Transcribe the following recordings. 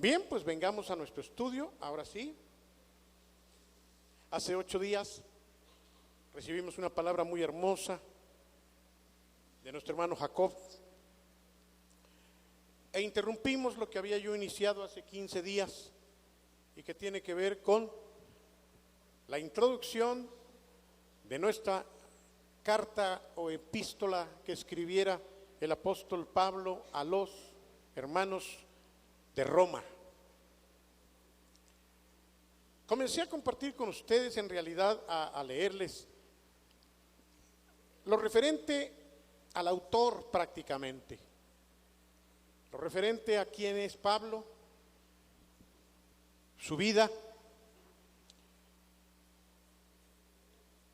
Bien, pues vengamos a nuestro estudio, ahora sí. Hace 8 días recibimos una palabra muy hermosa de nuestro hermano Jacob e interrumpimos lo que había yo iniciado hace 15 días y que tiene que ver con la introducción de nuestra carta o epístola que escribiera el apóstol Pablo a los hermanos de Roma. Comencé a compartir con ustedes, en realidad a leerles lo referente al autor prácticamente, lo referente a quién es Pablo, su vida,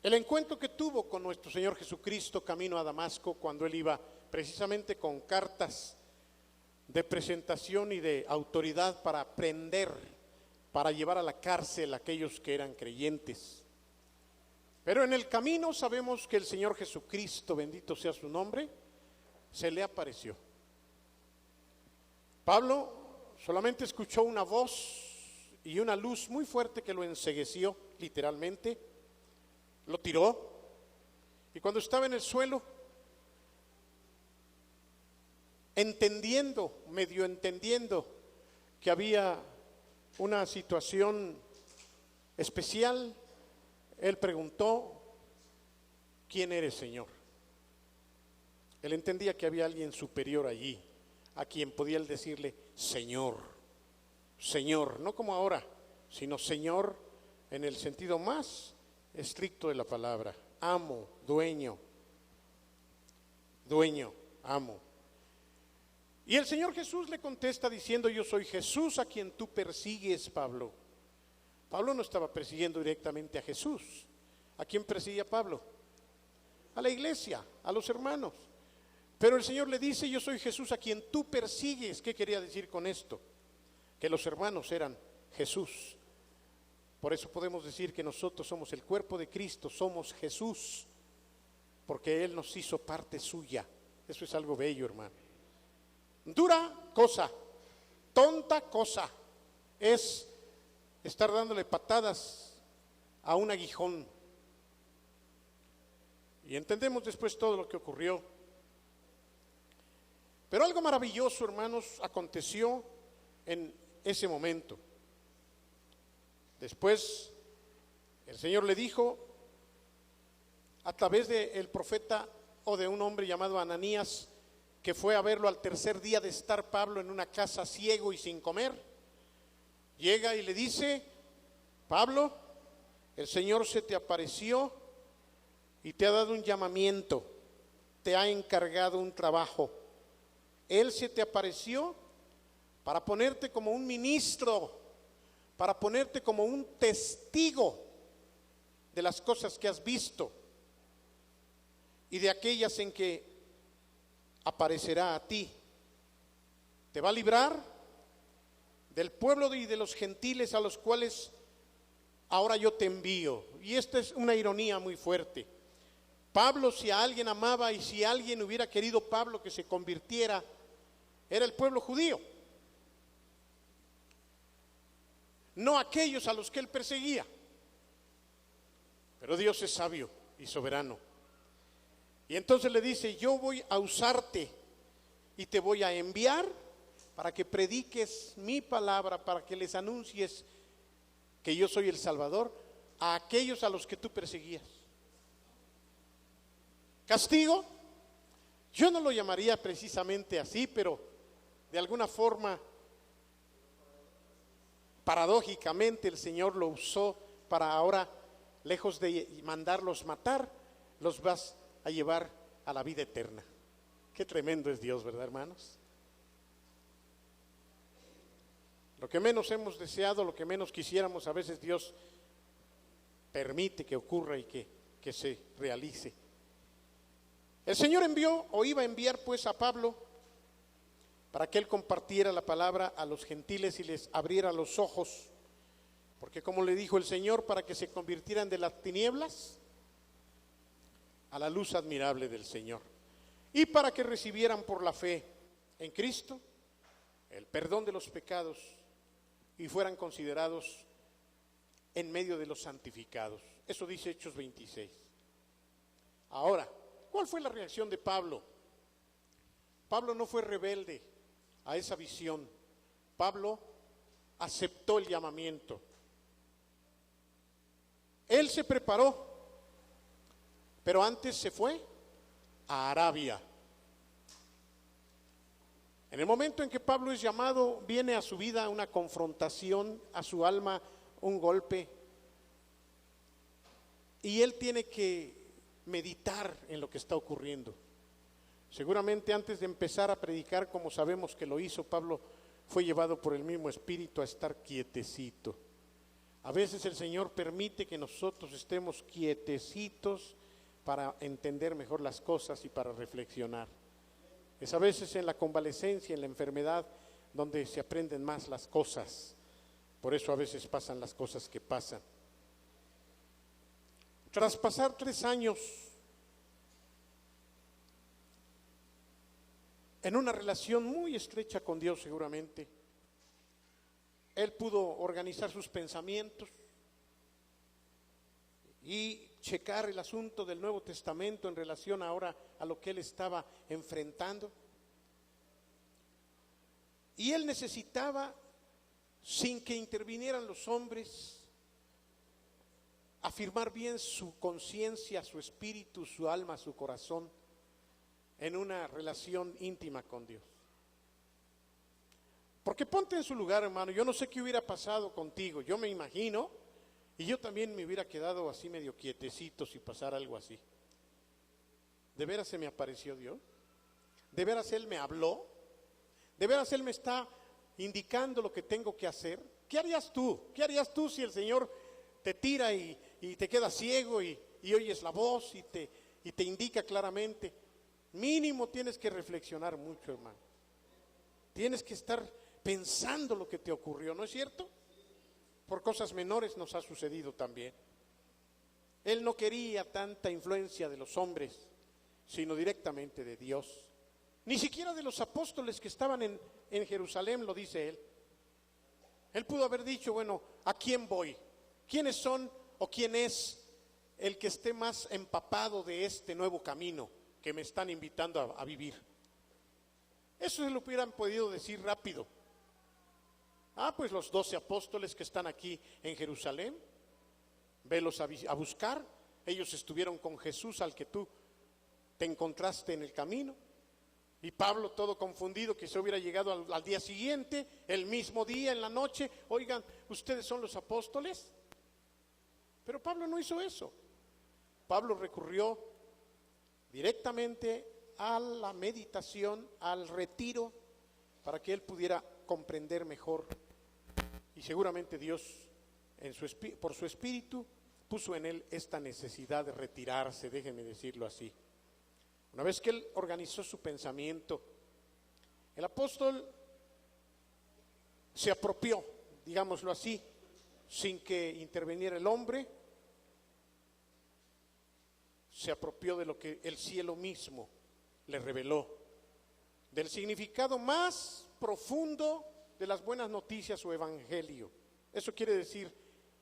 el encuentro que tuvo con nuestro Señor Jesucristo camino a Damasco, cuando él iba precisamente con cartas de presentación y de autoridad para prender, para llevar a la cárcel a aquellos que eran creyentes. Pero en el camino sabemos que el Señor Jesucristo, bendito sea su nombre, se le apareció. Pablo solamente escuchó una voz y una luz muy fuerte que lo encegueció, literalmente, lo tiró, y cuando estaba en el suelo, medio entendiendo que había una situación especial, él preguntó: ¿quién eres, Señor? Él entendía que había alguien superior allí, a quien podía él decirle Señor, Señor, no como ahora, sino Señor en el sentido más estricto de la palabra, amo, dueño, amo. Y el Señor Jesús le contesta diciendo: yo soy Jesús a quien tú persigues, Pablo. Pablo no estaba persiguiendo directamente a Jesús. ¿A quién perseguía Pablo? A la iglesia, a los hermanos. Pero el Señor le dice: yo soy Jesús a quien tú persigues. ¿Qué quería decir con esto? Que los hermanos eran Jesús. Por eso podemos decir que nosotros somos el cuerpo de Cristo, somos Jesús, porque Él nos hizo parte suya. Eso es algo bello, hermano. Dura cosa, tonta cosa es estar dándole patadas a un aguijón. Y entendemos después todo lo que ocurrió. Pero algo maravilloso, hermanos, aconteció en ese momento. Después el Señor le dijo a través del profeta o de un hombre llamado Ananías, que fue a verlo al tercer día de estar Pablo en una casa ciego y sin comer. Llega y le dice: Pablo, el Señor se te apareció y te ha dado un llamamiento, te ha encargado un trabajo. Él se te apareció para ponerte como un ministro, para ponerte como un testigo de las cosas que has visto y de aquellas en que aparecerá a ti. Te va a librar del pueblo y de los gentiles a los cuales ahora yo te envío. Y esta es una ironía muy fuerte. Pablo, si a alguien amaba y si alguien hubiera querido Pablo que se convirtiera, era el pueblo judío, no aquellos a los que él perseguía. Pero Dios es sabio y soberano. Y entonces le dice: yo voy a usarte y te voy a enviar para que prediques mi palabra, para que les anuncies que yo soy el Salvador a aquellos a los que tú perseguías. ¿Castigo? Yo no lo llamaría precisamente así, pero de alguna forma, paradójicamente, el Señor lo usó para ahora, lejos de mandarlos matar, los vas a llevar a la vida eterna. Qué tremendo es Dios, ¿verdad, hermanos? Lo que menos hemos deseado, lo que menos quisiéramos, a veces Dios permite que ocurra y que se realice. El Señor envió o iba a enviar pues a Pablo para que él compartiera la palabra a los gentiles y les abriera los ojos, porque como le dijo el Señor, para que se convirtieran de las tinieblas a la luz admirable del Señor, y para que recibieran por la fe en Cristo el perdón de los pecados y fueran considerados en medio de los santificados. Eso dice Hechos 26. Ahora, ¿cuál fue la reacción de Pablo? Pablo no fue rebelde a esa visión. Pablo aceptó el llamamiento. Él se preparó, pero antes se fue a Arabia. En el momento en que Pablo es llamado, viene a su vida una confrontación, a su alma un golpe, y él tiene que meditar en lo que está ocurriendo. Seguramente antes de empezar a predicar, como sabemos que lo hizo, Pablo fue llevado por el mismo Espíritu a estar quietecito. A veces el Señor permite que nosotros estemos quietecitos para entender mejor las cosas y para reflexionar. Es a veces en la convalecencia, en la enfermedad, donde se aprenden más las cosas. Por eso a veces pasan las cosas que pasan. Tras pasar 3 años en una relación muy estrecha con Dios, seguramente, él pudo organizar sus pensamientos y checar el asunto del Nuevo Testamento en relación ahora a lo que él estaba enfrentando. Y él necesitaba, sin que intervinieran los hombres, afirmar bien su conciencia, su espíritu, su alma, su corazón en una relación íntima con Dios. Porque ponte en su lugar, hermano, yo no sé qué hubiera pasado contigo, yo me imagino, y yo también me hubiera quedado así medio quietecito si pasara algo así. ¿De veras se me apareció Dios? ¿De veras Él me habló? ¿De veras Él me está indicando lo que tengo que hacer? ¿Qué harías tú? ¿Qué harías tú si el Señor te tira y te quedas ciego y oyes la voz y te indica claramente? Mínimo tienes que reflexionar mucho, hermano. Tienes que estar pensando lo que te ocurrió, ¿no es cierto? Por cosas menores nos ha sucedido también. Él no quería tanta influencia de los hombres, sino directamente de Dios. Ni siquiera de los apóstoles que estaban en Jerusalén, lo dice él. Él pudo haber dicho, bueno, ¿a quién voy? ¿Quiénes son o quién es el que esté más empapado de este nuevo camino que me están invitando a vivir? Eso se lo hubieran podido decir rápido. Pues los 12 apóstoles que están aquí en Jerusalén, velos a buscar. Ellos estuvieron con Jesús al que tú te encontraste en el camino. Y Pablo, todo confundido, que se hubiera llegado al día siguiente, el mismo día, en la noche. Oigan, ¿ustedes son los apóstoles? Pero Pablo no hizo eso. Pablo recurrió directamente a la meditación, al retiro, para que él pudiera comprender mejor. Y seguramente Dios, por su espíritu, puso en él esta necesidad de retirarse, déjenme decirlo así. Una vez que él organizó su pensamiento, el apóstol se apropió, digámoslo así, sin que interviniera el hombre, se apropió de lo que el cielo mismo le reveló, del significado más profundo de las buenas noticias o evangelio. Eso quiere decir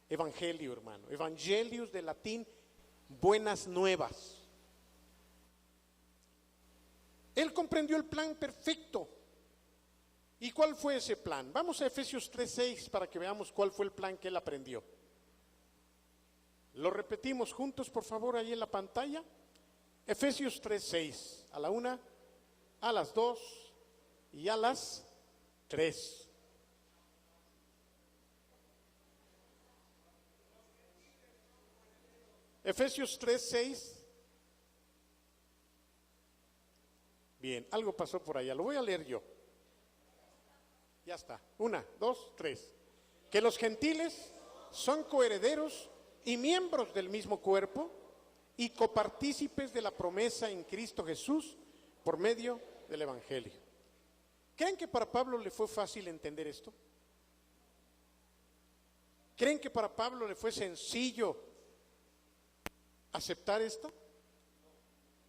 evangelio, hermano. Evangelius, de latín, buenas nuevas. Él comprendió el plan perfecto. ¿Y cuál fue ese plan? Vamos a Efesios 3:6 para que veamos cuál fue el plan que él aprendió. Lo repetimos juntos, por favor, ahí en la pantalla. Efesios 3:6, a la 1, a las 2 y a las 3. Efesios 3:6. Bien, algo pasó por allá, lo voy a leer yo. Ya está, 1, 2, 3. Que los gentiles son coherederos y miembros del mismo cuerpo y copartícipes de la promesa en Cristo Jesús por medio del Evangelio. ¿Creen que para Pablo le fue fácil entender esto? ¿Creen que para Pablo le fue sencillo aceptar esto?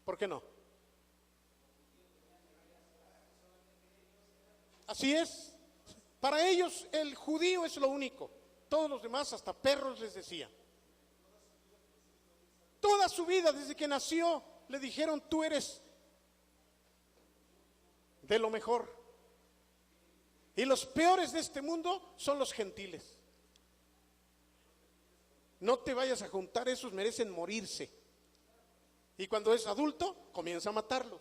¿Por qué no? Así es, Para ellos el judío es lo único. Todos los demás, hasta perros les decían. Toda su vida, desde que nació, le dijeron: tú eres de lo mejor. Y los peores de este mundo son los gentiles. No te vayas a juntar, esos merecen morirse. Y cuando es adulto, comienza a matarlos.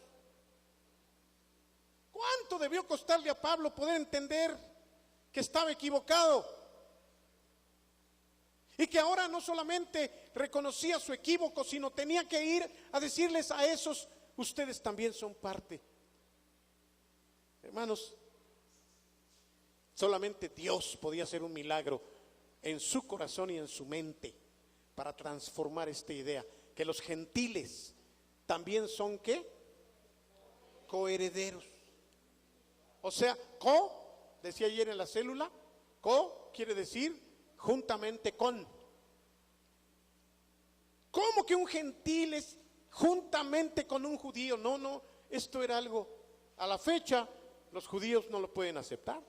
¿Cuánto debió costarle a Pablo poder entender que estaba equivocado? Y que ahora no solamente reconocía su equívoco, sino tenía que ir a decirles a esos: ustedes también son parte. Hermanos, solamente Dios podía hacer un milagro en su corazón y en su mente para transformar esta idea, que los gentiles también son ¿qué? Coherederos. O sea, decía ayer en la célula, quiere decir juntamente con. ¿Cómo que un gentil es juntamente con un judío? No, esto era algo, a la fecha los judíos no lo pueden aceptar.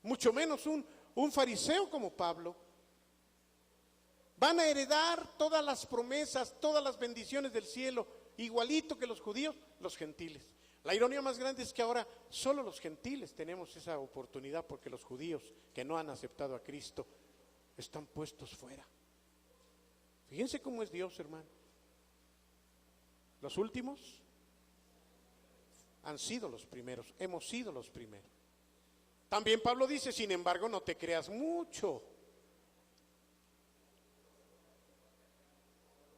Mucho menos un fariseo como Pablo. Van a heredar todas las promesas, todas las bendiciones del cielo, igualito que los judíos, los gentiles. La ironía más grande es que ahora solo los gentiles tenemos esa oportunidad, porque los judíos que no han aceptado a Cristo están puestos fuera. Fíjense cómo es Dios, hermano. Los últimos han sido los primeros, hemos sido los primeros. También Pablo dice: sin embargo, no te creas mucho,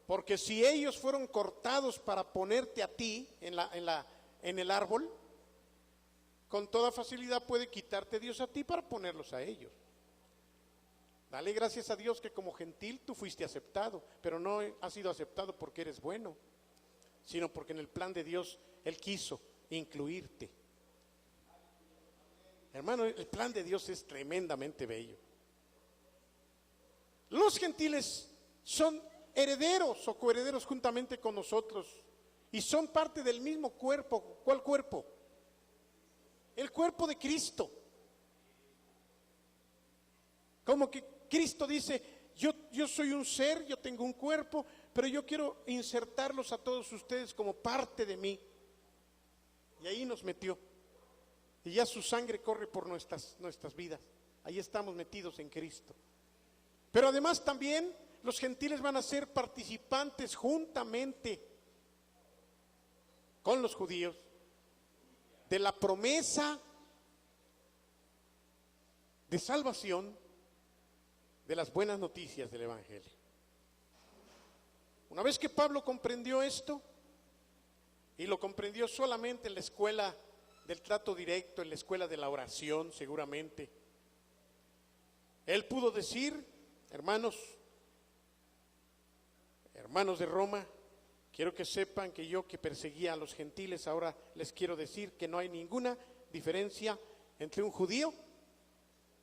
porque si ellos fueron cortados para ponerte a ti en el árbol, con toda facilidad puede quitarte Dios a ti para ponerlos a ellos. Dale gracias a Dios que como gentil tú fuiste aceptado, pero no has sido aceptado porque eres bueno, sino porque en el plan de Dios Él quiso incluirte. Hermano, el plan de Dios es tremendamente bello. Los gentiles son herederos o coherederos juntamente con nosotros y son parte del mismo cuerpo. ¿Cuál cuerpo? El cuerpo de Cristo. Como que Cristo dice: yo soy un ser, yo tengo un cuerpo, pero yo quiero insertarlos a todos ustedes como parte de mí. Y ahí nos metió. Y ya su sangre corre por nuestras vidas. Ahí estamos metidos en Cristo. Pero además también los gentiles van a ser participantes juntamente con los judíos de la promesa de salvación, de las buenas noticias del Evangelio. Una vez que Pablo comprendió esto, y lo comprendió solamente en la escuela del trato directo, en la escuela de la oración seguramente, él pudo decir: hermanos de Roma, quiero que sepan que yo, que perseguía a los gentiles, ahora les quiero decir que no hay ninguna diferencia entre un judío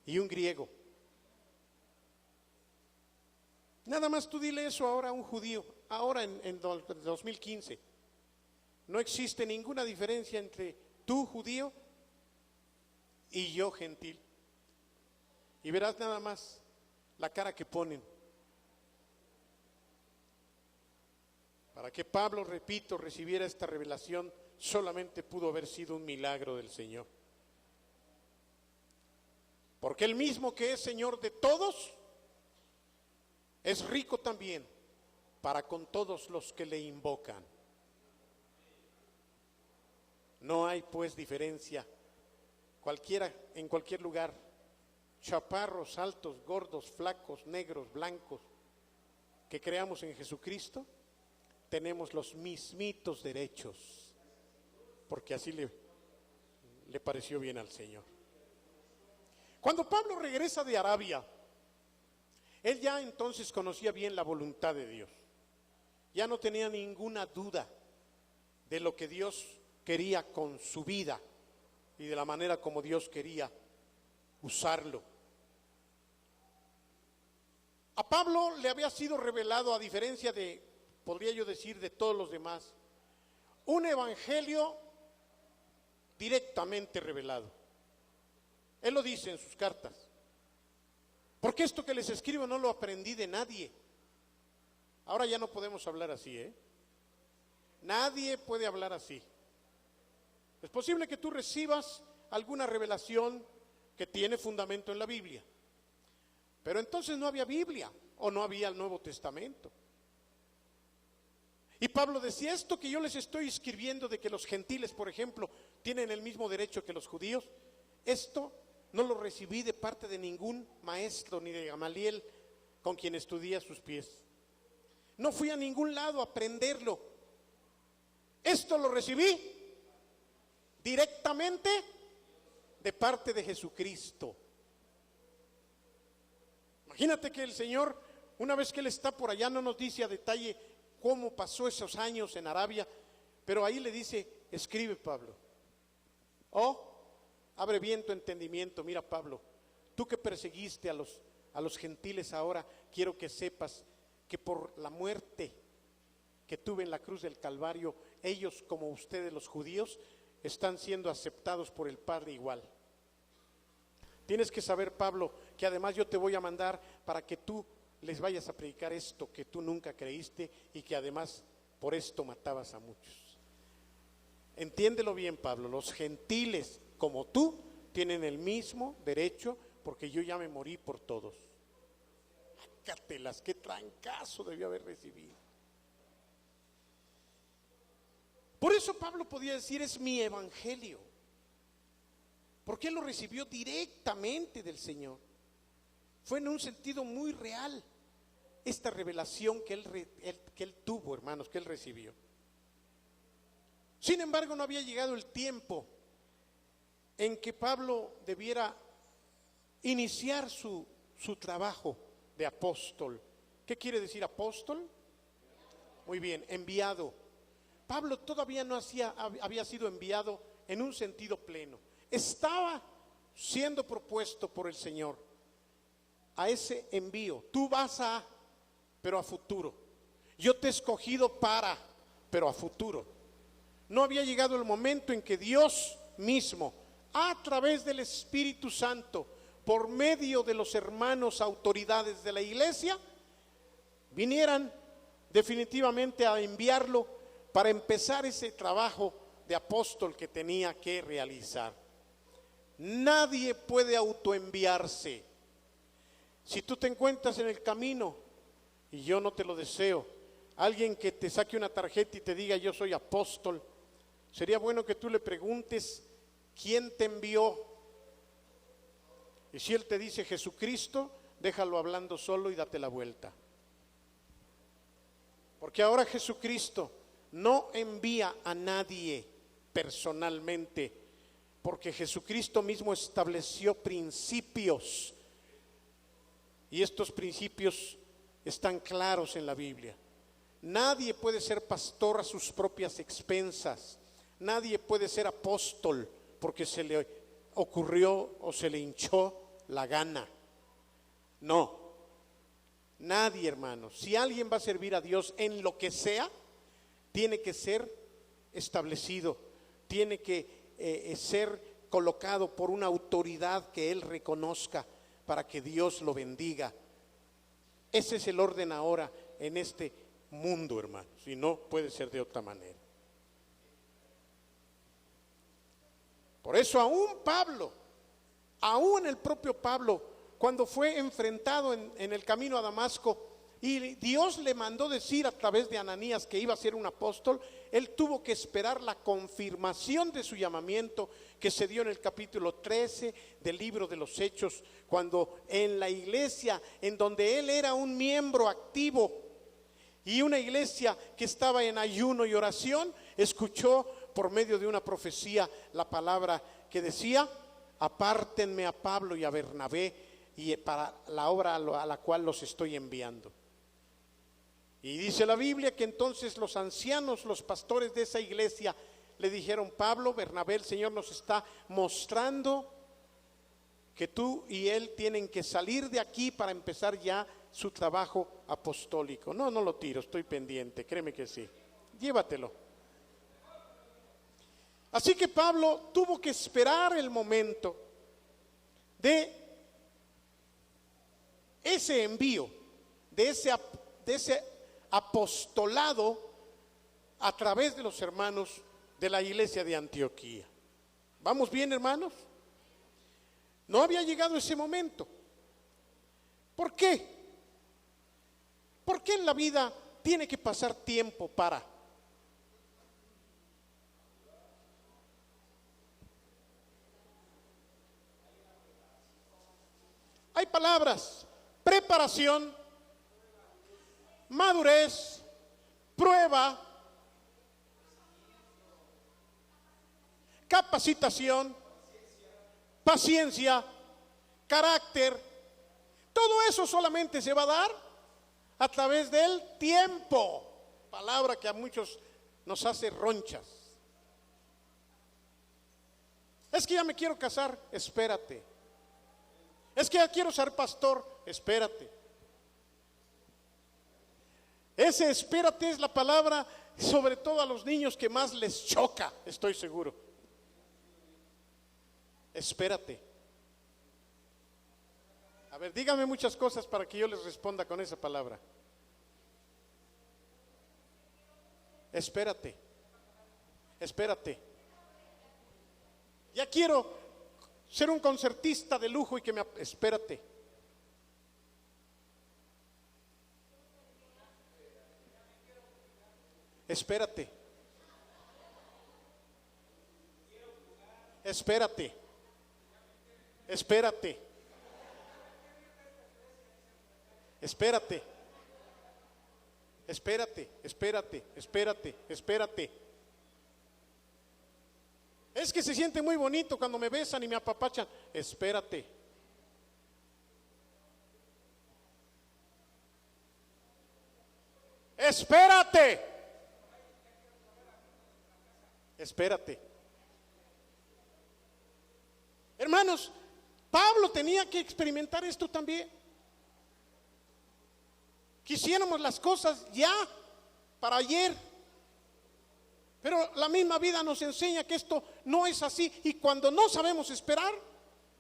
y un griego. Nada más tú dile eso ahora a un judío, ahora en 2015. No existe ninguna diferencia entre tú, judío, y yo, gentil. Y verás nada más la cara que ponen. Para que Pablo, repito, recibiera esta revelación, solamente pudo haber sido un milagro del Señor. Porque el mismo que es Señor de todos, es rico también para con todos los que le invocan. No hay pues diferencia, cualquiera, en cualquier lugar, chaparros, altos, gordos, flacos, negros, blancos, que creamos en Jesucristo, tenemos los mismitos derechos, porque así le pareció bien al Señor. Cuando Pablo regresa de Arabia, él ya entonces conocía bien la voluntad de Dios. Ya no tenía ninguna duda de lo que Dios quería con su vida y de la manera como Dios quería usarlo. A Pablo le había sido revelado, a diferencia de, podría yo decir, de todos los demás, un evangelio directamente revelado. Él lo dice en sus cartas. Porque esto que les escribo no lo aprendí de nadie. Ahora ya no podemos hablar así, ¿eh? Nadie puede hablar así. Es posible que tú recibas alguna revelación que tiene fundamento en la Biblia, pero entonces no había Biblia o no había el Nuevo Testamento. Y Pablo decía, esto que yo les estoy escribiendo de que los gentiles, por ejemplo, tienen el mismo derecho que los judíos, esto no lo recibí de parte de ningún maestro ni de Gamaliel con quien estudié a sus pies. No fui a ningún lado a aprenderlo. Esto lo recibí directamente de parte de Jesucristo. Imagínate que el Señor, una vez que Él está por allá, no nos dice a detalle cómo pasó esos años en Arabia, pero ahí le dice, escribe Pablo. Abre bien tu entendimiento. Mira, Pablo, tú que perseguiste a los gentiles ahora, quiero que sepas que por la muerte que tuve en la cruz del Calvario, ellos como ustedes los judíos están siendo aceptados por el Padre igual. Tienes que saber, Pablo, que además yo te voy a mandar para que tú les vayas a predicar esto que tú nunca creíste y que además por esto matabas a muchos. Entiéndelo bien, Pablo, los gentiles como tú tienen el mismo derecho porque yo ya me morí por todos. Cátelas, qué trancazo debió haber recibido. Por eso Pablo podía decir, es mi evangelio, porque él lo recibió directamente del Señor. Fue en un sentido muy real esta revelación que él tuvo, hermanos, que él recibió. Sin embargo, no había llegado el tiempo en que Pablo debiera iniciar su trabajo de apóstol. ¿Qué quiere decir apóstol? Muy bien, enviado. Pablo todavía no había sido enviado en un sentido pleno. Estaba siendo propuesto por el Señor a ese envío. Tú vas pero a futuro. Yo te he escogido pero a futuro. No había llegado el momento en que Dios mismo, a través del Espíritu Santo, por medio de los hermanos autoridades de la iglesia, vinieran definitivamente a enviarlo para empezar ese trabajo de apóstol que tenía que realizar. Nadie puede autoenviarse. Si tú te encuentras en el camino, y yo no te lo deseo, alguien que te saque una tarjeta y te diga yo soy apóstol, sería bueno que tú le preguntes quién te envió. Y si él te dice Jesucristo, déjalo hablando solo y date la vuelta. Porque ahora Jesucristo no envía a nadie personalmente, porque Jesucristo mismo estableció principios, y estos principios están claros en la Biblia. Nadie puede ser pastor a sus propias expensas. Nadie puede ser apóstol porque se le ocurrió o se le hinchó la gana. No, nadie, hermanos. Si alguien va a servir a Dios en lo que sea, tiene que ser establecido, tiene que ser colocado por una autoridad que él reconozca para que Dios lo bendiga. Ese es el orden ahora en este mundo, hermanos, y no puede ser de otra manera. Por eso aún Pablo, aún el propio Pablo, cuando fue enfrentado en el camino a Damasco, y Dios le mandó decir a través de Ananías que iba a ser un apóstol, él tuvo que esperar la confirmación de su llamamiento que se dio en el capítulo 13 del libro de los Hechos, cuando en la iglesia en donde él era un miembro activo y una iglesia que estaba en ayuno y oración, escuchó por medio de una profecía la palabra que decía: apártenme a Pablo y a Bernabé y para la obra a la cual los estoy enviando. Y dice la Biblia que entonces los ancianos, los pastores de esa iglesia le dijeron: Pablo, Bernabé, el Señor nos está mostrando que tú y él tienen que salir de aquí para empezar ya su trabajo apostólico. No lo tiro, estoy pendiente, créeme que sí, llévatelo. Así que Pablo tuvo que esperar el momento de ese envío, de ese apostolado a través de los hermanos de la iglesia de Antioquía. ¿Vamos bien, hermanos? No había llegado ese momento. ¿Por qué? ¿Por qué en la vida tiene que pasar tiempo para? Hay palabras: preparación, madurez, prueba, capacitación, paciencia, carácter. Todo eso solamente se va a dar a través del tiempo, palabra que a muchos nos hace ronchas. Es que ya me quiero casar, espérate. Es que ya quiero ser pastor, espérate. Ese espérate es la palabra, sobre todo a los niños, que más les choca, estoy seguro. Espérate. A ver, dígame muchas cosas para que yo les responda con esa palabra. Espérate. Espérate. Ya quiero ser un concertista de lujo y que me... Espérate. Espérate. Espérate. Espérate. Espérate. Espérate, espérate, espérate, espérate. Es que se siente muy bonito cuando me besan y me apapachan. Espérate. Espérate. Espérate. Hermanos, Pablo tenía que experimentar esto también. Quisiéramos las cosas ya, para ayer. Pero la misma vida nos enseña que esto no es así. Y cuando no sabemos esperar,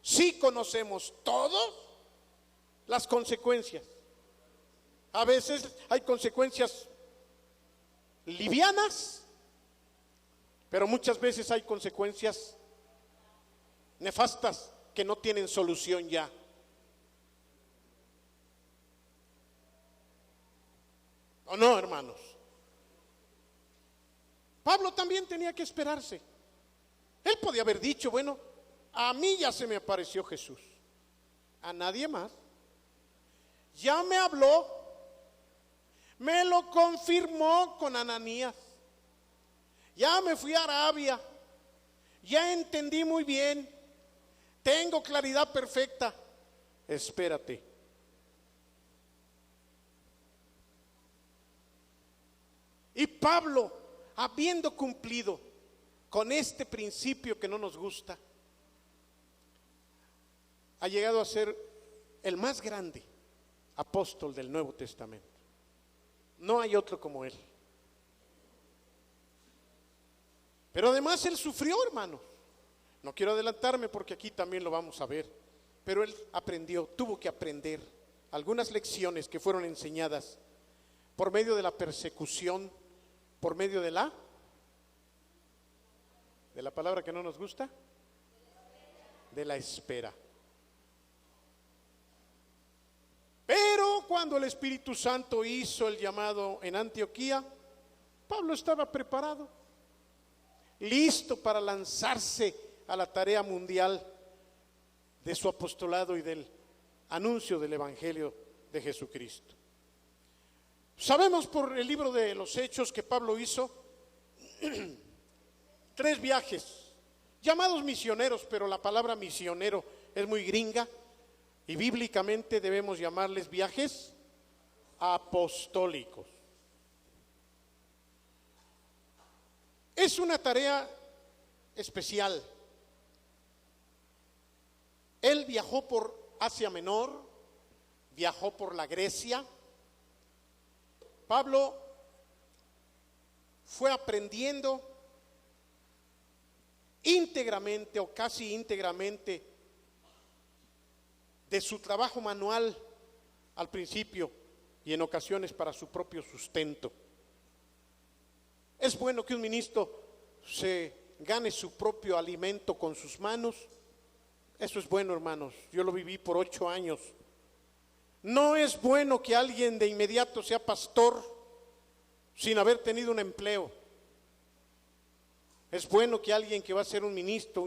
sí conocemos todas las consecuencias. A veces hay consecuencias livianas, pero muchas veces hay consecuencias nefastas que no tienen solución ya. ¿O no, hermanos? Pablo también tenía que esperarse. Él podía haber dicho, bueno, a mí ya se me apareció Jesús, a nadie más. Ya me habló, me lo confirmó con Ananías. Ya me fui a Arabia, ya entendí muy bien, tengo claridad perfecta. Espérate. Y Pablo, habiendo cumplido con este principio que no nos gusta, ha llegado a ser el más grande apóstol del Nuevo Testamento. No hay otro como él. Pero además él sufrió, hermanos. No quiero adelantarme porque aquí también lo vamos a ver. Pero él aprendió, tuvo que aprender algunas lecciones que fueron enseñadas por medio de la persecución, por medio de la palabra que no nos gusta, de la espera. Pero cuando el Espíritu Santo hizo el llamado en Antioquía, Pablo estaba preparado, listo para lanzarse a la tarea mundial de su apostolado y del anuncio del Evangelio de Jesucristo. Sabemos por el libro de los Hechos que Pablo hizo 3 viajes, llamados misioneros, pero la palabra misionero es muy gringa y bíblicamente debemos llamarles viajes apostólicos. Es una tarea especial. Él viajó por Asia Menor, viajó por la Grecia. Pablo fue aprendiendo íntegramente o casi íntegramente de su trabajo manual al principio y en ocasiones para su propio sustento. Es bueno que un ministro se gane su propio alimento con sus manos. Eso es bueno, hermanos. Yo lo viví por 8 años. No es bueno que alguien de inmediato sea pastor sin haber tenido un empleo. Es bueno que alguien que va a ser un ministro,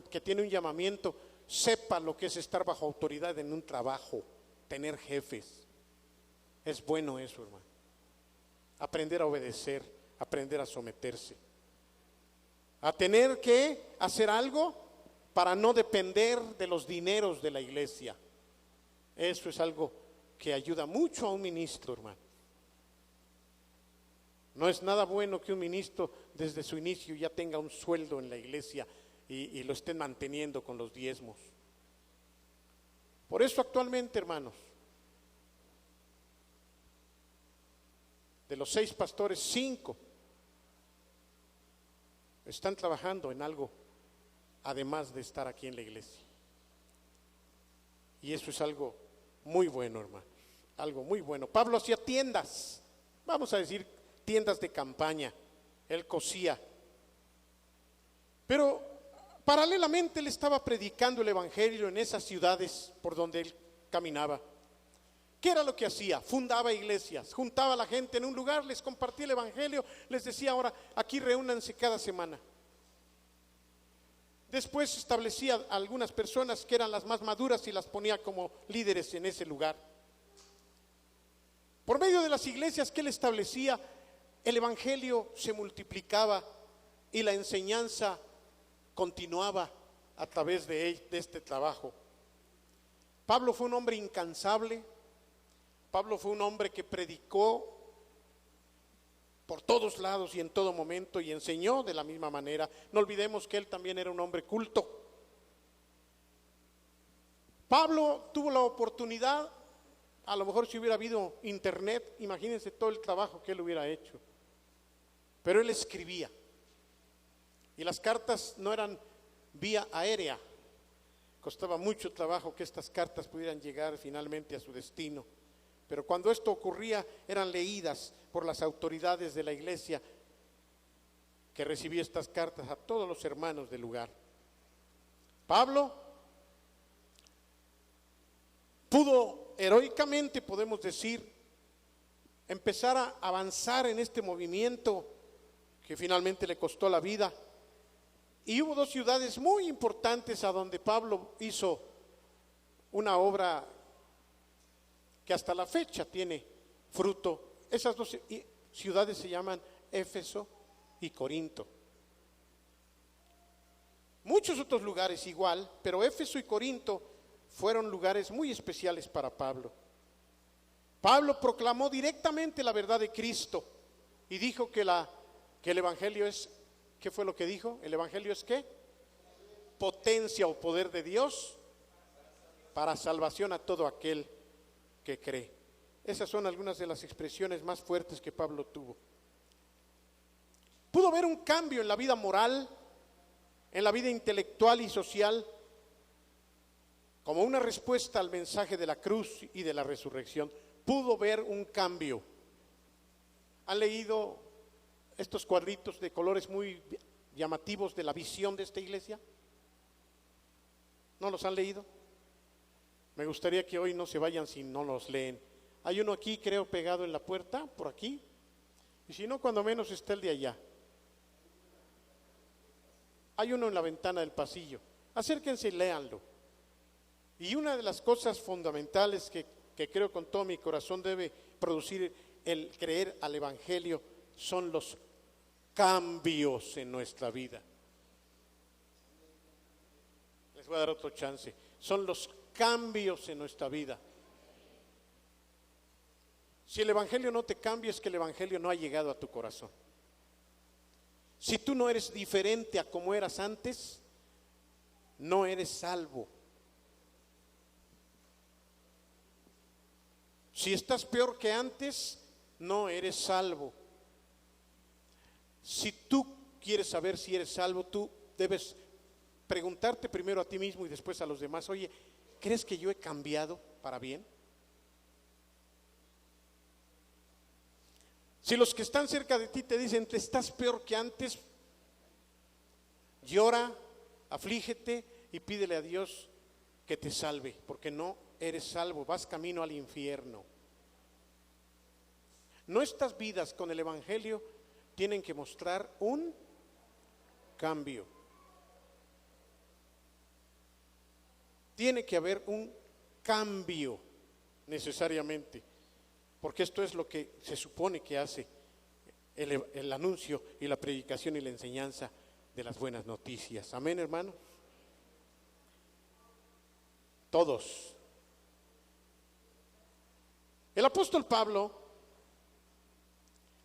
que tiene un llamamiento, sepa lo que es estar bajo autoridad en un trabajo, tener jefes. Es bueno eso, hermano. Aprender a obedecer, aprender a someterse, a tener que hacer algo para no depender de los dineros de la iglesia. Eso es algo que ayuda mucho a un ministro, hermano. No es nada bueno que un ministro desde su inicio ya tenga un sueldo en la iglesia y lo estén manteniendo con los diezmos. Por eso actualmente, hermanos, de los 6 pastores, 5 están trabajando en algo además de estar aquí en la iglesia. Y eso es algo muy bueno, hermanos, algo muy bueno. Pablo hacía tiendas, vamos a decir tiendas de campaña, él cosía. Pero paralelamente él estaba predicando el evangelio en esas ciudades por donde él caminaba. ¿Qué era lo que hacía? Fundaba iglesias, juntaba a la gente en un lugar, les compartía el evangelio, les decía: ahora aquí reúnanse cada semana. Después establecía a algunas personas que eran las más maduras y las ponía como líderes en ese lugar. Por medio de las iglesias que él establecía, el evangelio se multiplicaba y la enseñanza continuaba a través de este trabajo. Pablo fue un hombre incansable. Pablo fue un hombre que predicó por todos lados y en todo momento y enseñó de la misma manera. No olvidemos que él también era un hombre culto. Pablo tuvo la oportunidad, a lo mejor si hubiera habido internet, imagínense todo el trabajo que él hubiera hecho. Pero él escribía. Y las cartas no eran vía aérea. Costaba mucho trabajo que estas cartas pudieran llegar finalmente a su destino. Pero cuando esto ocurría, eran leídas por las autoridades de la iglesia, que recibía estas cartas a todos los hermanos del lugar. Pablo pudo heroicamente, podemos decir, empezar a avanzar en este movimiento que finalmente le costó la vida. Y hubo 2 ciudades muy importantes a donde Pablo hizo una obra que hasta la fecha tiene fruto. Esas 2 ciudades se llaman Éfeso y Corinto. Muchos otros lugares igual, pero Éfeso y Corinto fueron lugares muy especiales para Pablo. Pablo proclamó directamente la verdad de Cristo y dijo que el evangelio es, ¿qué fue lo que dijo? El evangelio es ¿qué? Potencia o poder de Dios para salvación a todo aquel que cree. Esas son algunas de las expresiones más fuertes que Pablo tuvo. Pudo haber un cambio en la vida moral, en la vida intelectual y social, como una respuesta al mensaje de la cruz y de la resurrección. Pudo haber un cambio. ¿Han leído estos cuadritos de colores muy llamativos de la visión de esta iglesia? ¿No los han leído? Me gustaría que hoy no se vayan si no los leen. Hay uno aquí, creo, pegado en la puerta, por aquí. Y si no, cuando menos está el de allá. Hay uno en la ventana del pasillo. Acérquense y léanlo. Y una de las cosas fundamentales que creo con todo mi corazón debe producir el creer al evangelio son los cambios en nuestra vida. Les voy a dar otro chance. Son los cambios en nuestra vida. Si el evangelio no te cambia, es que el evangelio no ha llegado a tu corazón. Si tú no eres diferente a como eras antes, no eres salvo. Si estás peor que antes, no eres salvo. Si tú quieres saber si eres salvo, tú debes preguntarte primero a ti mismo y después a los demás: oye, ¿crees que yo he cambiado para bien? Si los que están cerca de ti te dicen, te estás peor que antes, llora, aflígete y pídele a Dios que te salve, porque no eres salvo, vas camino al infierno. Nuestras vidas con el Evangelio tienen que mostrar un cambio. Tiene que haber un cambio necesariamente, porque esto es lo que se supone que hace el anuncio y la predicación y la enseñanza de las buenas noticias. Amén, hermanos. Todos. El apóstol Pablo,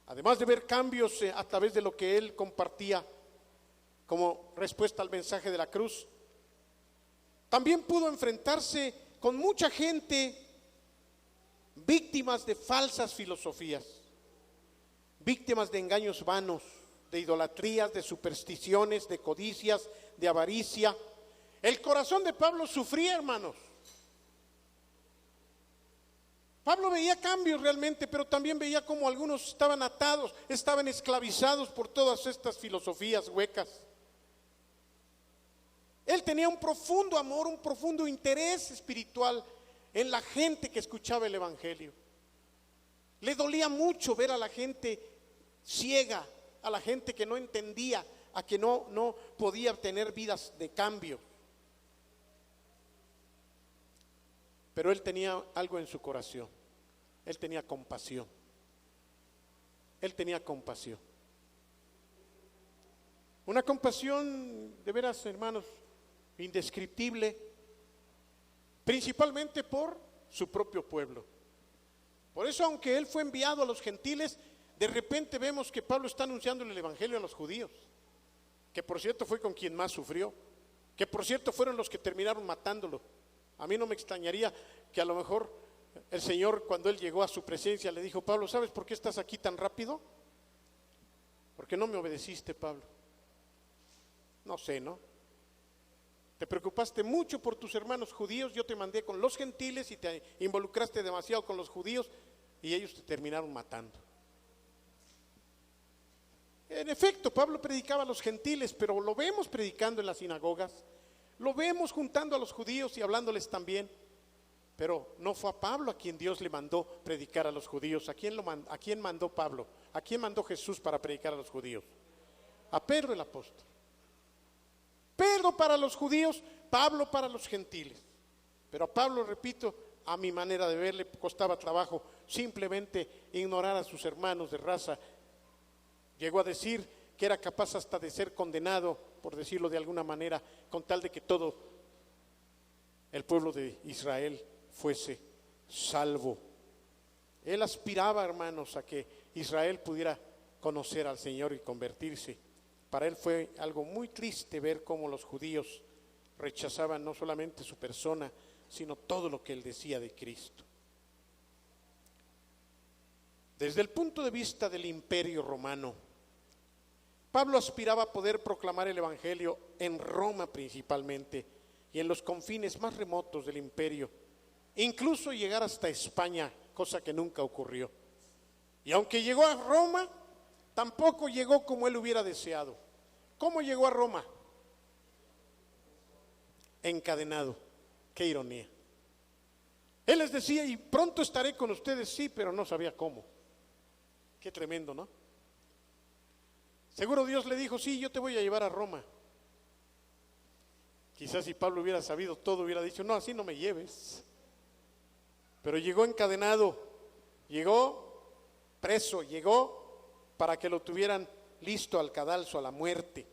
además de ver cambios a través de lo que él compartía como respuesta al mensaje de la cruz, también pudo enfrentarse con mucha gente víctimas de falsas filosofías, víctimas de engaños vanos, de idolatrías, de supersticiones, de codicias, de avaricia. El corazón de Pablo sufría, hermanos. Pablo veía cambios realmente, pero también veía como algunos estaban atados, estaban esclavizados por todas estas filosofías huecas. Él tenía un profundo amor, un profundo interés espiritual en la gente que escuchaba el Evangelio. Le dolía mucho ver a la gente ciega, a la gente que no entendía, a que no podía tener vidas de cambio. Pero él tenía algo en su corazón. Él tenía compasión. Él tenía compasión. Una compasión de veras, hermanos, indescriptible, principalmente por su propio pueblo. Por eso, aunque él fue enviado a los gentiles, de repente vemos que Pablo está anunciando el evangelio a los judíos, que por cierto fue con quien más sufrió, que por cierto fueron los que terminaron matándolo. A mí no me extrañaría que a lo mejor el Señor, cuando él llegó a su presencia, le dijo: Pablo, ¿sabes por qué estás aquí tan rápido? Porque no me obedeciste, Pablo. No sé, ¿no? Te preocupaste mucho por tus hermanos judíos, yo te mandé con los gentiles y te involucraste demasiado con los judíos y ellos te terminaron matando. En efecto, Pablo predicaba a los gentiles, pero lo vemos predicando en las sinagogas, lo vemos juntando a los judíos y hablándoles también, pero no fue a Pablo a quien Dios le mandó predicar a los judíos. ¿A quién mandó Pablo? ¿A quién mandó Jesús para predicar a los judíos? A Pedro el apóstol. Pedro para los judíos, Pablo para los gentiles. Pero a Pablo, repito, a mi manera de ver, le costaba trabajo simplemente ignorar a sus hermanos de raza. Llegó a decir que era capaz hasta de ser condenado, por decirlo de alguna manera, con tal de que todo el pueblo de Israel fuese salvo. Él aspiraba, hermanos, a que Israel pudiera conocer al Señor y convertirse. Para él fue algo muy triste ver cómo los judíos rechazaban no solamente su persona, sino todo lo que él decía de Cristo. Desde el punto de vista del Imperio Romano, Pablo aspiraba a poder proclamar el Evangelio en Roma principalmente y en los confines más remotos del imperio, incluso llegar hasta España, cosa que nunca ocurrió. Y aunque llegó a Roma, tampoco llegó como él hubiera deseado. ¿Cómo llegó a Roma? Encadenado. Qué ironía. Él les decía: y pronto estaré con ustedes, sí, pero no sabía cómo. Qué tremendo, ¿no? Seguro Dios le dijo: sí, yo te voy a llevar a Roma. Quizás si Pablo hubiera sabido todo, hubiera dicho: no, así no me lleves. Pero llegó encadenado, llegó preso, llegó para que lo tuvieran listo al cadalso, a la muerte.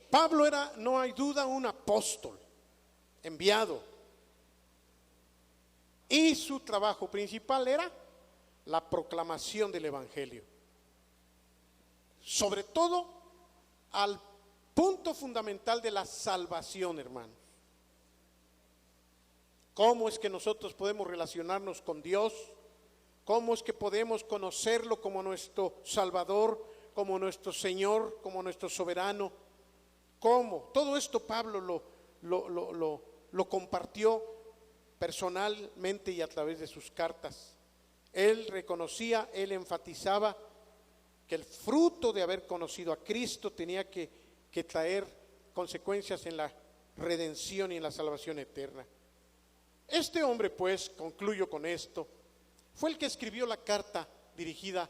Pablo era, no hay duda, un apóstol enviado. Y su trabajo principal era la proclamación del Evangelio. Sobre todo al punto fundamental de la salvación, hermanos. ¿Cómo es que nosotros podemos relacionarnos con Dios? ¿Cómo es que podemos conocerlo como nuestro Salvador, como nuestro Señor, como nuestro soberano? cómo. Todo esto Pablo lo compartió personalmente y a través de sus cartas. Él reconocía, él enfatizaba que el fruto de haber conocido a Cristo tenía que traer consecuencias en la redención y en la salvación eterna. Este hombre, pues, concluyo con esto, fue el que escribió la carta dirigida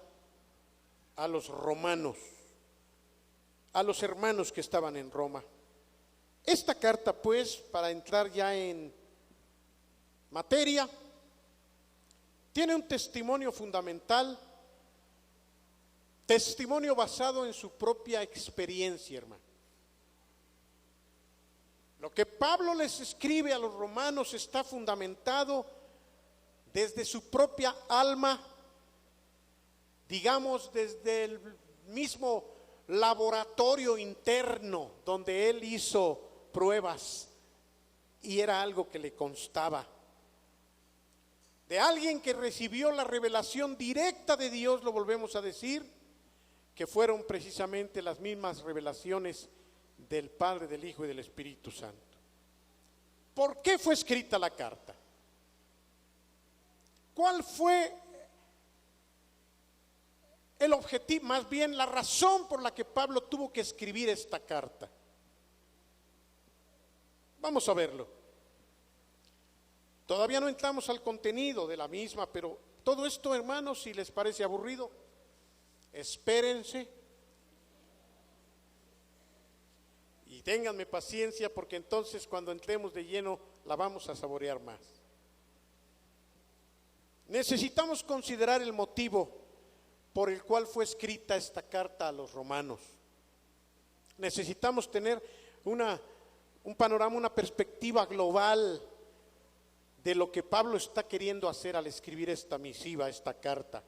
a los romanos, a los hermanos que estaban en Roma. Esta carta, pues, para entrar ya en materia, tiene un testimonio fundamental, testimonio basado en su propia experiencia, hermano. Lo que Pablo les escribe a los romanos está fundamentado desde su propia alma, digamos desde el mismo laboratorio interno donde él hizo pruebas y era algo que le constaba. De alguien que recibió la revelación directa de Dios, lo volvemos a decir, que fueron precisamente las mismas revelaciones del Padre, del Hijo y del Espíritu Santo. ¿Por qué fue escrita la carta? ¿Cuál fue el objetivo, más bien la razón por la que Pablo tuvo que escribir esta carta? Vamos a verlo. Todavía no entramos al contenido de la misma, pero todo esto, hermanos, si les parece aburrido, espérense y ténganme paciencia, porque entonces cuando entremos de lleno la vamos a saborear más. Necesitamos considerar el motivo por el cual fue escrita esta carta a los romanos. Necesitamos tener un panorama, una perspectiva global de lo que Pablo está queriendo hacer al escribir esta misiva, esta carta.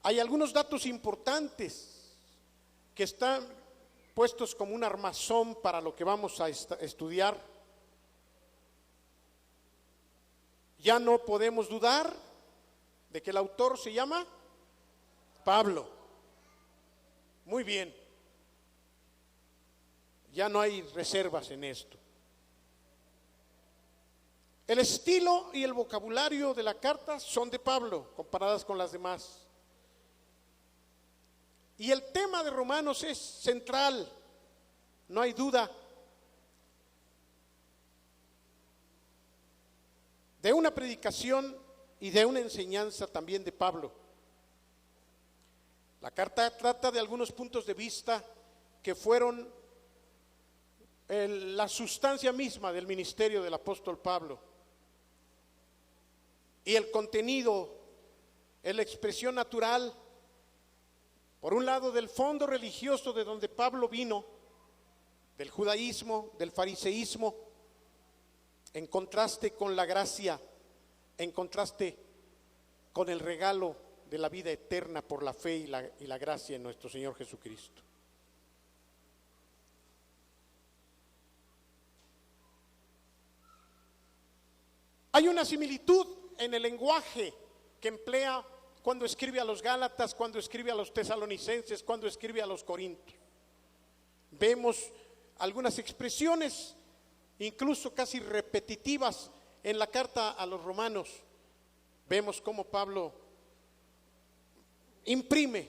Hay algunos datos importantes que están puestos como un armazón para lo que vamos a estudiar. Ya no podemos dudar de que el autor se llama Pablo. Muy bien. Ya no hay reservas en esto. El estilo y el vocabulario de la carta son de Pablo, comparadas con las demás. Y el tema de Romanos es central, no hay duda. De una predicación y de una enseñanza también de Pablo. La carta trata de algunos puntos de vista que fueron la sustancia misma del ministerio del apóstol Pablo. Y el contenido es la expresión natural, por un lado, del fondo religioso de donde Pablo vino, del judaísmo, del fariseísmo, en contraste con la gracia, en contraste con el regalo de la vida eterna por la fe y la gracia en nuestro Señor Jesucristo. Hay una similitud en el lenguaje que emplea cuando escribe a los Gálatas, cuando escribe a los tesalonicenses, cuando escribe a los corintios. Vemos algunas expresiones, incluso casi repetitivas, en la carta a los romanos. Vemos cómo Pablo imprime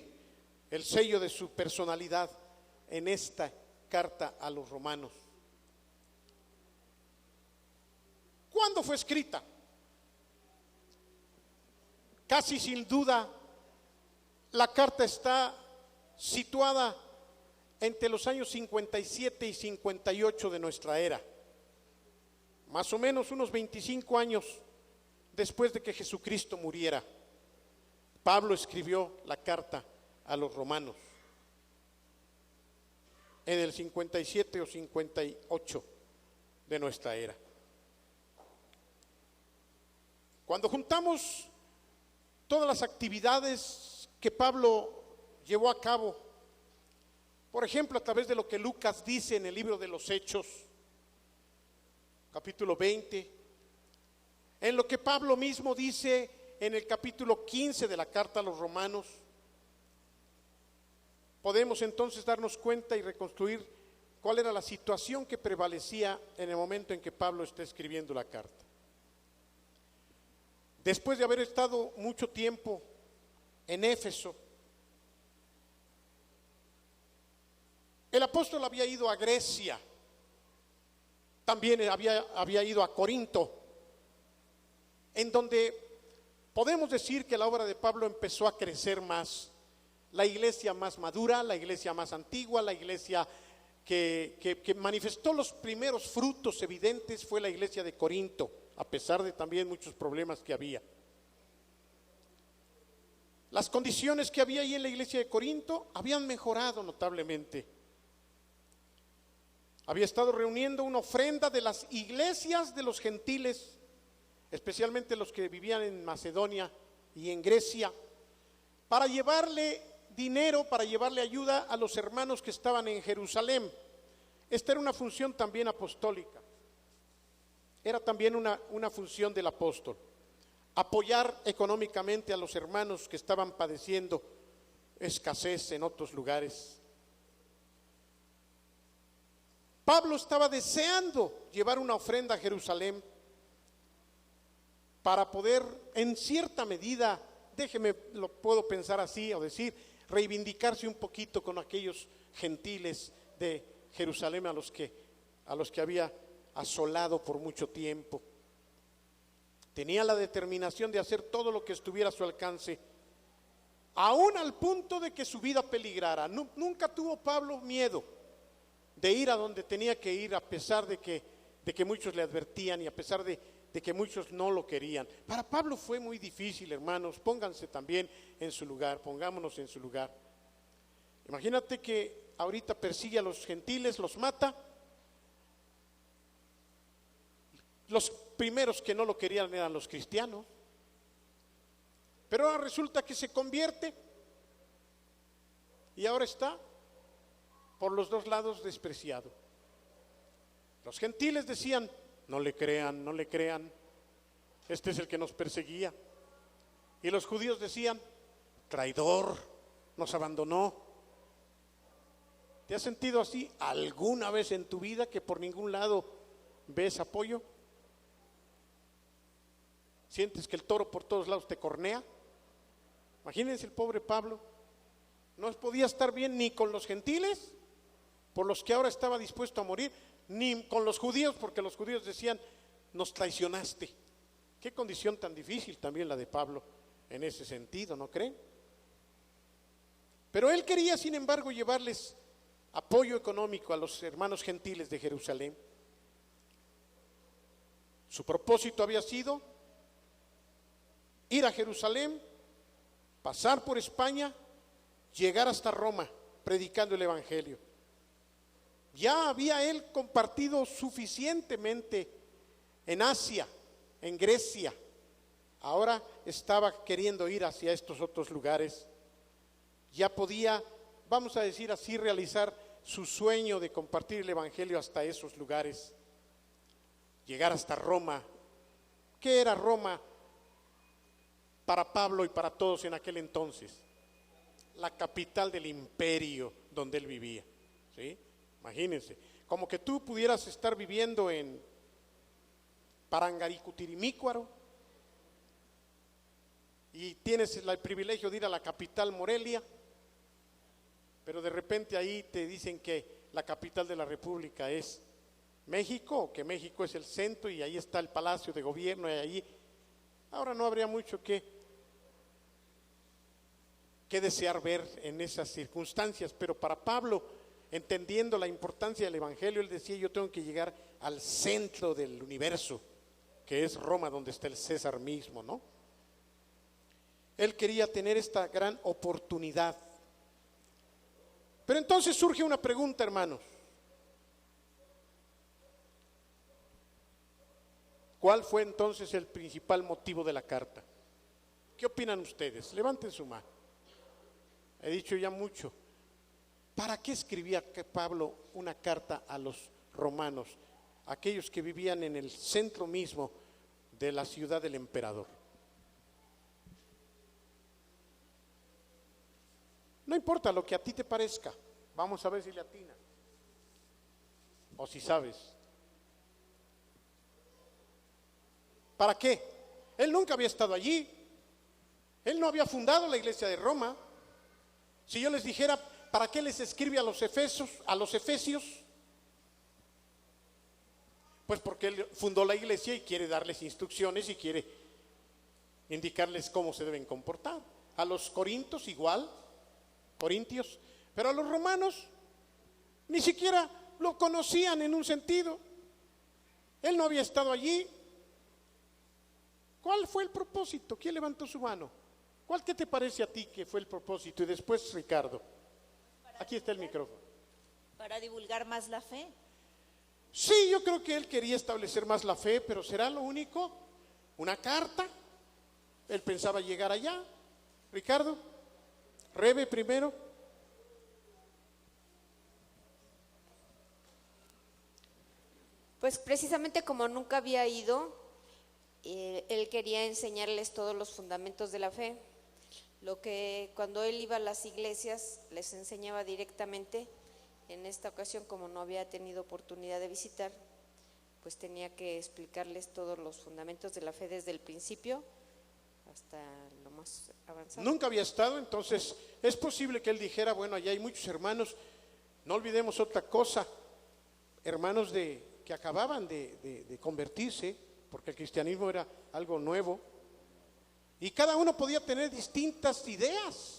el sello de su personalidad en esta carta a los romanos. ¿Cuándo fue escrita? Casi sin duda, la carta está situada entre los años 57 y 58 de nuestra era, más o menos unos 25 años después de que Jesucristo muriera. Pablo escribió la carta a los romanos en el 57 o 58 de nuestra era. Cuando juntamos todas las actividades que Pablo llevó a cabo, por ejemplo, a través de lo que Lucas dice en el libro de los Hechos, capítulo 20, en lo que Pablo mismo dice en el capítulo 15 de la carta a los romanos, podemos entonces darnos cuenta y reconstruir cuál era la situación que prevalecía en el momento en que Pablo está escribiendo la carta. Después de haber estado mucho tiempo en Éfeso, el apóstol había ido a Grecia, también había ido a Corinto, en donde podemos decir que la obra de Pablo empezó a crecer más. La iglesia más madura, la iglesia más antigua, la iglesia que manifestó los primeros frutos evidentes fue la iglesia de Corinto, a pesar de también muchos problemas que había. Las condiciones que había ahí en la iglesia de Corinto habían mejorado notablemente. Había estado reuniendo una ofrenda de las iglesias de los gentiles, especialmente los que vivían en Macedonia y en Grecia, para llevarle dinero, para llevarle ayuda a los hermanos que estaban en Jerusalén. Esta era una función también apostólica, era también una función del apóstol, apoyar económicamente a los hermanos que estaban padeciendo escasez en otros lugares. Pablo estaba deseando llevar una ofrenda a Jerusalén para poder, en cierta medida, lo puedo pensar así o decir, reivindicarse un poquito con aquellos gentiles de Jerusalén a los que había asolado por mucho tiempo. Tenía la determinación de hacer todo lo que estuviera a su alcance, aún al punto de que su vida peligrara. Nunca tuvo Pablo miedo de ir a donde tenía que ir, a pesar de que muchos le advertían y a pesar de que muchos no lo querían. Para Pablo fue muy difícil, hermanos. Pónganse también en su lugar, pongámonos en su lugar. Imagínate que ahorita persigue a los gentiles, los mata. Los primeros que no lo querían eran los cristianos, pero ahora resulta que se convierte y ahora está por los dos lados despreciado. Los gentiles decían: no le crean, no le crean, este es el que nos perseguía. Y los judíos decían: traidor, nos abandonó. ¿Te has sentido así alguna vez en tu vida, que por ningún lado ves apoyo? ¿Sientes que el toro por todos lados te cornea? Imagínense el pobre Pablo, no podía estar bien ni con los gentiles, por los que ahora estaba dispuesto a morir, ni con los judíos, porque los judíos decían: nos traicionaste. Qué condición tan difícil también la de Pablo en ese sentido, ¿no creen? Pero él quería, sin embargo, llevarles apoyo económico a los hermanos gentiles de Jerusalén. Su propósito había sido ir a Jerusalén, pasar por España, llegar hasta Roma, predicando el evangelio. Ya había él compartido suficientemente en Asia, en Grecia. Ahora estaba queriendo ir hacia estos otros lugares. Ya podía, vamos a decir así, realizar su sueño de compartir el evangelio hasta esos lugares. Llegar hasta Roma. ¿Qué era Roma para Pablo y para todos en aquel entonces? La capital del imperio donde él vivía, ¿sí? Imagínense, como que tú pudieras estar viviendo en Parangaricutirimícuaro y tienes el privilegio de ir a la capital Morelia, pero de repente ahí te dicen que la capital de la República es México, o que México es el centro y ahí está el Palacio de Gobierno y ahí. Ahora no habría mucho que desear ver en esas circunstancias, pero para Pablo, entendiendo la importancia del evangelio, él decía: yo tengo que llegar al centro del universo, que es Roma, donde está el César mismo, ¿no? Él quería tener esta gran oportunidad. Pero entonces surge una pregunta, hermanos. ¿Cuál fue entonces el principal motivo de la carta? ¿Qué opinan ustedes? Levanten su mano. He dicho ya mucho. ¿Para qué escribía Pablo una carta a los romanos, aquellos que vivían en el centro mismo de la ciudad del emperador? No importa lo que a ti te parezca, vamos a ver si le atinas o si sabes. ¿Para qué? Él nunca había estado allí. Él no había fundado la iglesia de Roma. Si yo les dijera, ¿para qué les escribe a los efesios? Pues porque él fundó la iglesia y quiere darles instrucciones y quiere indicarles cómo se deben comportar. A los corintios igual, pero a los romanos ni siquiera lo conocían en un sentido. Él no había estado allí. ¿Cuál fue el propósito? ¿Quién levantó su mano? ¿Cuál que te parece a ti que fue el propósito? Y después Ricardo. Aquí está el micrófono. Para divulgar más la fe. Sí, yo creo que él quería establecer más la fe, pero ¿será lo único? ¿Una carta? Él pensaba llegar allá. Ricardo, Rebe primero. Pues precisamente como nunca había ido, él quería enseñarles todos los fundamentos de la fe. Lo que cuando él iba a las iglesias les enseñaba directamente. En esta ocasión, como no había tenido oportunidad de visitar, pues tenía que explicarles todos los fundamentos de la fe desde el principio hasta lo más avanzado. Nunca había estado, entonces es posible que él dijera, bueno, allá hay muchos hermanos, no olvidemos otra cosa, hermanos que acababan de convertirse, porque el cristianismo era algo nuevo, y cada uno podía tener distintas ideas.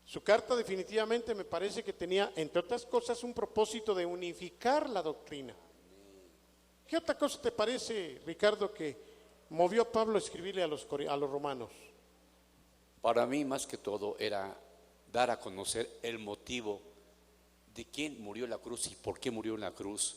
Su carta definitivamente me parece que tenía, entre otras cosas, un propósito de unificar la doctrina. ¿Qué otra cosa te parece, Ricardo, que movió a Pablo a escribirle a los romanos? Para mí, más que todo, era dar a conocer el motivo de quién murió en la cruz y por qué murió en la cruz,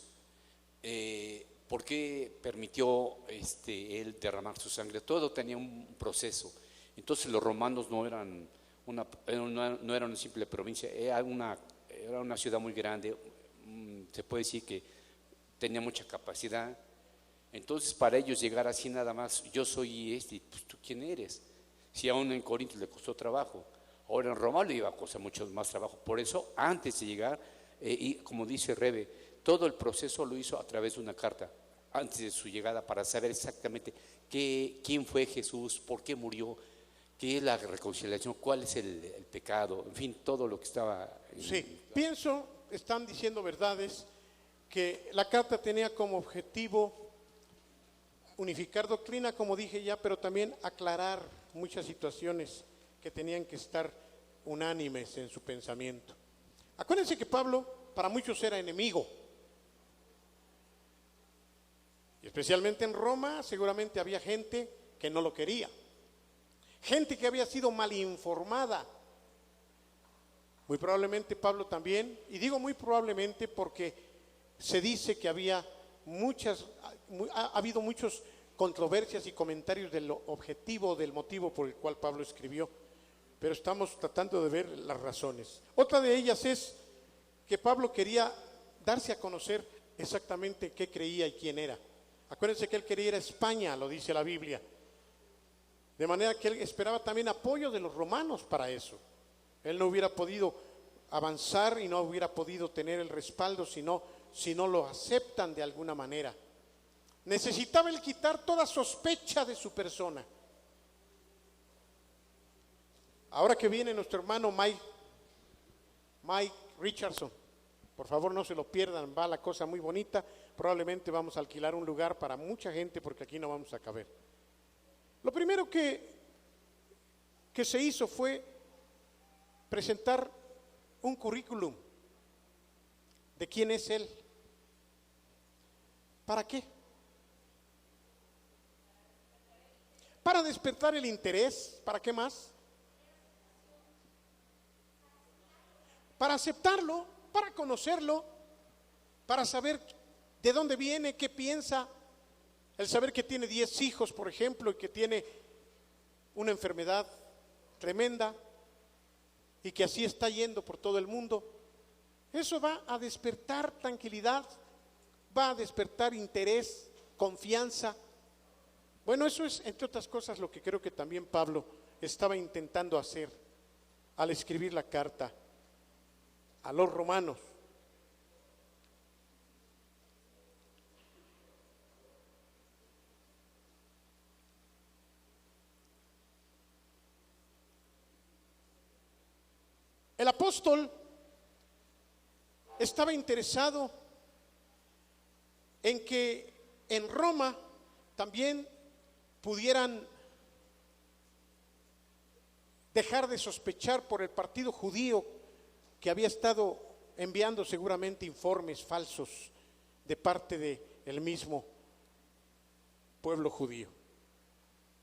por qué permitió él derramar su sangre. Todo tenía un proceso. Entonces los romanos no eran una simple provincia, era una ciudad muy grande, se puede decir que tenía mucha capacidad. Entonces para ellos llegar así nada más, yo soy pues tú quién eres. Si aún en Corinto le costó trabajo, ahora en Roma le iba a costar mucho más trabajo. Por eso antes de llegar, y como dice Rebe, todo el proceso lo hizo a través de una carta antes de su llegada, para saber exactamente quién fue Jesús, por qué murió, qué es la reconciliación, cuál es el pecado, en fin, todo lo que estaba. Sí, pienso, están diciendo verdades, que la carta tenía como objetivo unificar doctrina, como dije ya, pero también aclarar muchas situaciones que tenían que estar unánimes en su pensamiento. Acuérdense que Pablo para muchos era enemigo, y especialmente en Roma seguramente había gente que no lo quería, gente que había sido mal informada. Muy probablemente Pablo también, y digo muy probablemente porque se dice que ha habido muchas controversias y comentarios del objetivo, del motivo por el cual Pablo escribió, pero estamos tratando de ver las razones. Otra de ellas es que Pablo quería darse a conocer exactamente qué creía y quién era. Acuérdense que él quería ir a España, lo dice la Biblia, de manera que él esperaba también apoyo de los romanos para eso. Él no hubiera podido avanzar y no hubiera podido tener el respaldo si no lo aceptan de alguna manera. Necesitaba él quitar toda sospecha de su persona. Ahora que viene nuestro hermano Mike Richardson, por favor no se lo pierdan, va la cosa muy bonita. Probablemente vamos a alquilar un lugar para mucha gente porque aquí no vamos a caber. Lo primero que se hizo fue presentar un currículum de quién es él. ¿Para qué? Para despertar el interés. ¿Para qué más? Para aceptarlo, para conocerlo, para saber de dónde viene, qué piensa. El saber que tiene 10 hijos, por ejemplo, y que tiene una enfermedad tremenda y que así está yendo por todo el mundo, eso va a despertar tranquilidad, va a despertar interés, confianza. Bueno, eso es, entre otras cosas, lo que creo que también Pablo estaba intentando hacer. al escribir la carta a los romanos. El apóstol estaba interesado en que en Roma también pudieran dejar de sospechar por el partido judío que había estado enviando seguramente informes falsos de parte del mismo pueblo judío.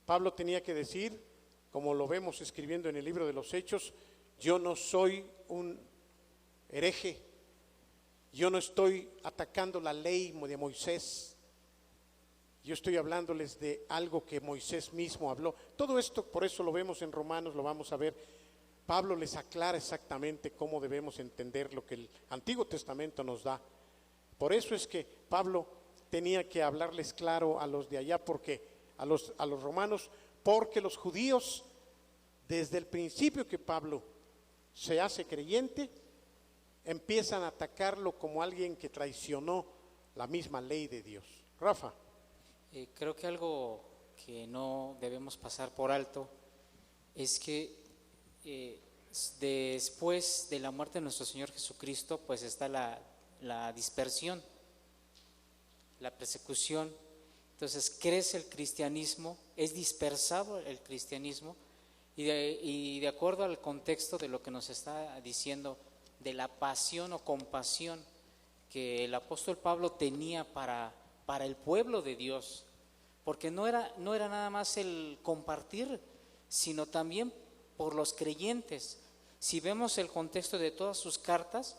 Pablo tenía que decir, como lo vemos escribiendo en el libro de los Hechos: yo no soy un hereje, yo no estoy atacando la ley de Moisés, yo estoy hablándoles de algo que Moisés mismo habló. Todo esto, por eso lo vemos en Romanos, lo vamos a ver. Pablo les aclara exactamente cómo debemos entender lo que el Antiguo Testamento nos da. Por eso es que Pablo tenía que hablarles claro a los de allá, porque a los romanos, porque los judíos, desde el principio que Pablo se hace creyente, empiezan a atacarlo como alguien que traicionó la misma ley de Dios. Rafa. Creo que algo que no debemos pasar por alto es que después de la muerte de nuestro Señor Jesucristo, pues está la dispersión, la persecución. Entonces crece el cristianismo, es dispersado el cristianismo, y de acuerdo al contexto de lo que nos está diciendo, de la pasión o compasión que el apóstol Pablo tenía para el pueblo de Dios, porque no era nada más el compartir, sino también por los creyentes. Si vemos el contexto de todas sus cartas,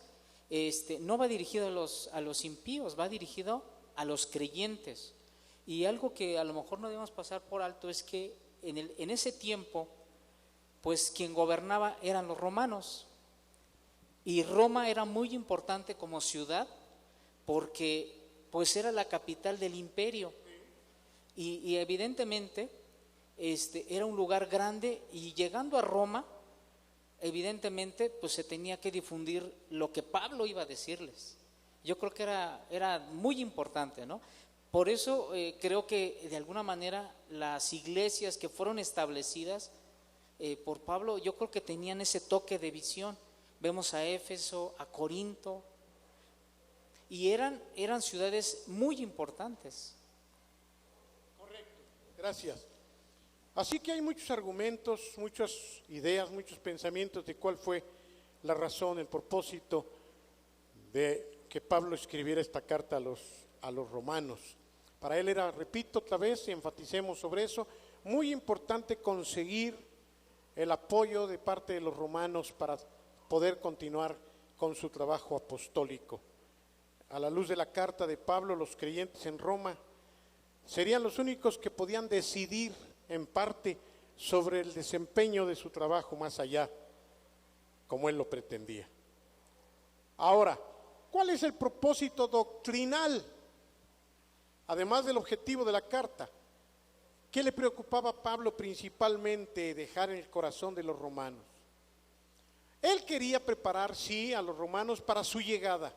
no va dirigido a los impíos, va dirigido a los creyentes. Y algo que a lo mejor no debemos pasar por alto es que en ese tiempo, pues quien gobernaba eran los romanos, y Roma era muy importante como ciudad porque pues era la capital del imperio, y evidentemente era un lugar grande, y llegando a Roma, evidentemente pues se tenía que difundir lo que Pablo iba a decirles. Yo creo que era muy importante, ¿no? Por eso creo que de alguna manera las iglesias que fueron establecidas por Pablo, yo creo que tenían ese toque de visión. Vemos a Éfeso, a Corinto, y eran ciudades muy importantes. Correcto, gracias. Así que hay muchos argumentos, muchas ideas, muchos pensamientos de cuál fue la razón, el propósito de que Pablo escribiera esta carta a los romanos. Para él era, repito otra vez, y enfaticemos sobre eso, muy importante conseguir el apoyo de parte de los romanos para poder continuar con su trabajo apostólico. A la luz de la carta de Pablo, los creyentes en Roma serían los únicos que podían decidir en parte sobre el desempeño de su trabajo más allá, como él lo pretendía. Ahora, ¿cuál es el propósito doctrinal, además del objetivo de la carta? ¿Qué le preocupaba a Pablo principalmente dejar en el corazón de los romanos? Él quería preparar, sí, a los romanos para su llegada.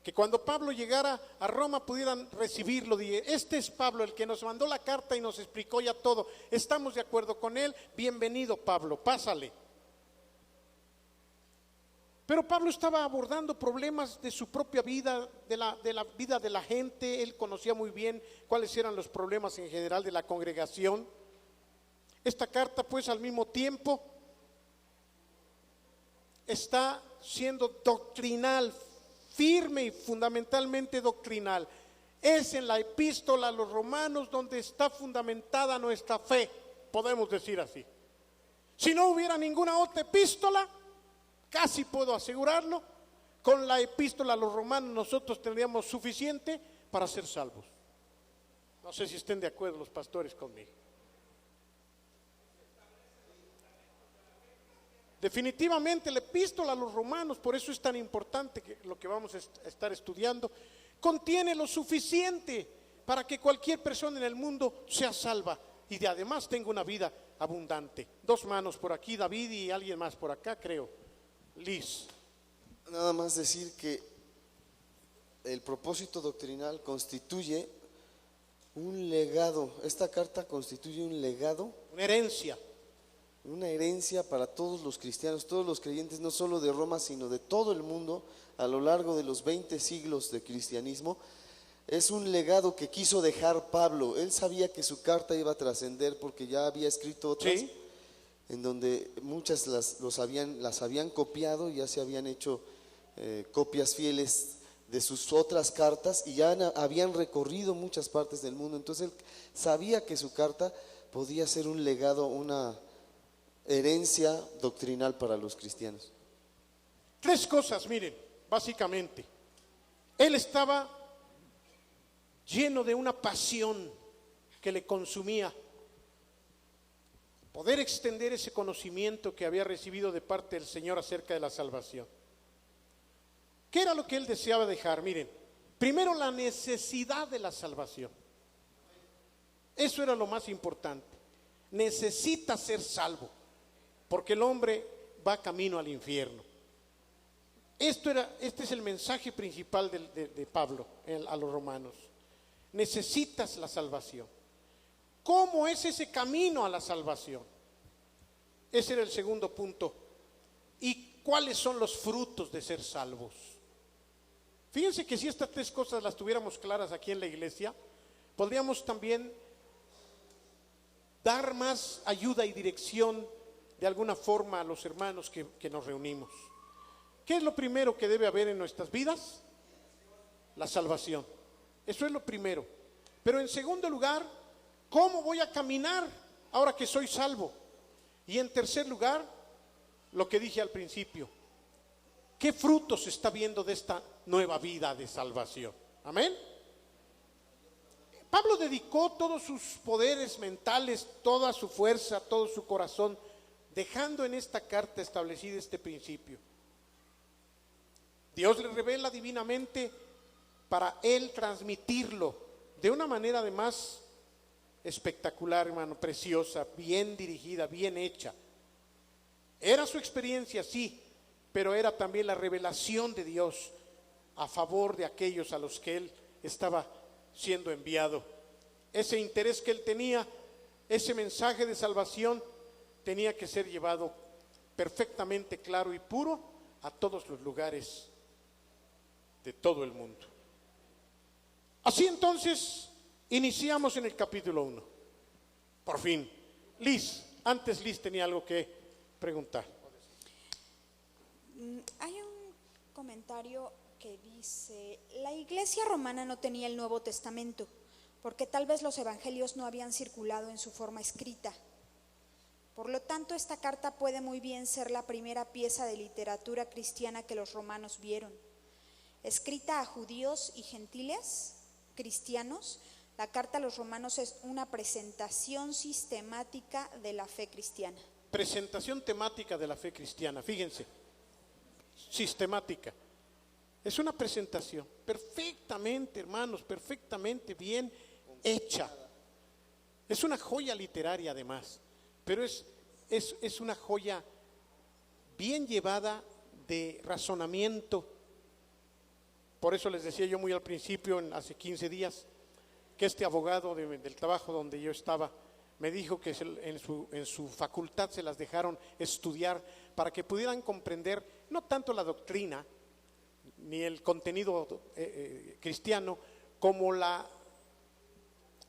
Que cuando Pablo llegara a Roma pudieran recibirlo. Este es Pablo, el que nos mandó la carta y nos explicó ya todo. Estamos de acuerdo con él. Bienvenido, Pablo, pásale. Pero Pablo estaba abordando problemas de su propia vida, de la vida de la gente. Él conocía muy bien cuáles eran los problemas en general de la congregación. Esta carta, pues, al mismo tiempo está siendo doctrinal, firme y fundamentalmente doctrinal. Es en la epístola a los romanos donde está fundamentada nuestra fe, podemos decir así. Si no hubiera ninguna otra epístola, casi puedo asegurarlo, con la epístola a los romanos nosotros tendríamos suficiente para ser salvos. No sé si estén de acuerdo los pastores conmigo. Definitivamente la epístola a los romanos, por eso es tan importante que lo que vamos a estar estudiando, contiene lo suficiente para que cualquier persona en el mundo sea salva y además tenga una vida abundante. Dos manos por aquí, David, y alguien más por acá, creo. Liz. Nada más decir que el propósito doctrinal constituye un legado. Esta carta constituye un legado, Una herencia. una herencia para todos los cristianos, todos los creyentes, no solo de Roma, sino de todo el mundo a lo largo de los 20 siglos de cristianismo. Es un legado que quiso dejar Pablo. Él sabía que su carta iba a trascender porque ya había escrito otras, Sí. en donde muchas las habían copiado, ya se habían hecho copias fieles de sus otras cartas y ya habían recorrido muchas partes del mundo. Entonces él sabía que su carta podía ser un legado, una herencia doctrinal para los cristianos. Tres cosas, miren, básicamente. Él estaba lleno de una pasión que le consumía. Poder extender ese conocimiento que había recibido de parte del Señor acerca de la salvación. ¿Qué era lo que él deseaba dejar? Miren, primero la necesidad de la salvación. Eso era lo más importante. Necesita ser salvo, porque el hombre va camino al infierno. Este es el mensaje principal de Pablo a los romanos. Necesitas la salvación. ¿Cómo es ese camino a la salvación? Ese era el segundo punto. ¿Y cuáles son los frutos de ser salvos? Fíjense que si estas tres cosas las tuviéramos claras aquí en la iglesia, podríamos también dar más ayuda y dirección de alguna forma a los hermanos que nos reunimos. ¿Qué es lo primero que debe haber en nuestras vidas? La salvación. Eso es lo primero. Pero en segundo lugar, ¿cómo voy a caminar ahora que soy salvo? Y en tercer lugar, lo que dije al principio, ¿qué frutos se está viendo de esta nueva vida de salvación? Amén. Pablo dedicó todos sus poderes mentales, toda su fuerza, todo su corazón, dejando en esta carta establecida este principio. Dios le revela divinamente para él transmitirlo de una manera además espectacular, hermano, preciosa, bien dirigida, bien hecha. Era su experiencia, sí, pero era también la revelación de Dios a favor de aquellos a los que él estaba siendo enviado. Ese interés que él tenía, ese mensaje de salvación, tenía que ser llevado perfectamente claro y puro a todos los lugares de todo el mundo. Así entonces, iniciamos en el capítulo 1. Por fin. Liz tenía algo que preguntar. Hay un comentario que dice, la iglesia romana no tenía el Nuevo Testamento, porque tal vez los evangelios no habían circulado en su forma escrita. Por lo tanto, esta carta puede muy bien ser la primera pieza de literatura cristiana que los romanos vieron. Escrita a judíos y gentiles cristianos, la carta a los romanos es una presentación sistemática de la fe cristiana. Presentación temática de la fe cristiana, fíjense, sistemática. Es una presentación perfectamente, hermanos, perfectamente bien hecha. Es una joya literaria además, pero es una joya bien llevada de razonamiento. Por eso les decía yo muy al principio, hace 15 días, que este abogado del trabajo donde yo estaba me dijo que en su facultad se las dejaron estudiar para que pudieran comprender no tanto la doctrina ni el contenido cristiano, como la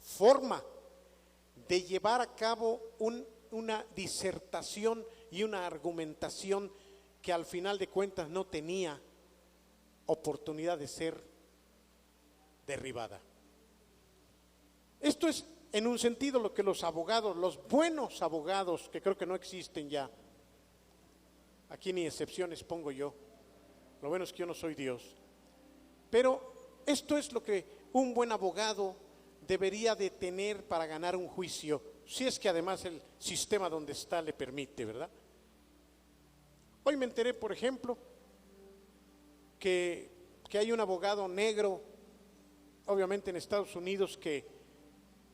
forma de llevar a cabo una disertación y una argumentación que al final de cuentas no tenía oportunidad de ser derribada. Esto es en un sentido lo que los abogados, los buenos abogados, que creo que no existen ya, aquí ni excepciones pongo yo, lo bueno es que yo no soy Dios, pero esto es lo que un buen abogado debería de tener para ganar un juicio, si es que además el sistema donde está le permite, ¿verdad? Hoy me enteré, por ejemplo, que hay un abogado negro, obviamente en Estados Unidos, que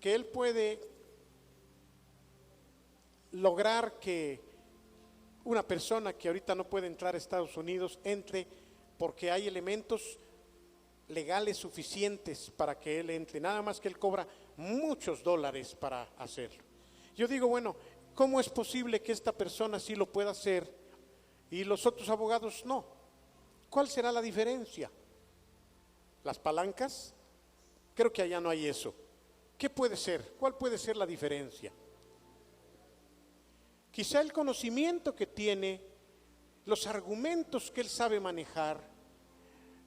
él puede lograr que una persona que ahorita no puede entrar a Estados Unidos entre, porque hay elementos legales suficientes para que él entre, nada más que él cobra muchos dólares para hacerlo. Yo digo, bueno, ¿cómo es posible que esta persona sí lo pueda hacer y los otros abogados no? ¿Cuál será la diferencia? ¿Las palancas? Creo que allá no hay eso. ¿Qué puede ser? ¿Cuál puede ser la diferencia? Quizá el conocimiento que tiene, los argumentos que él sabe manejar,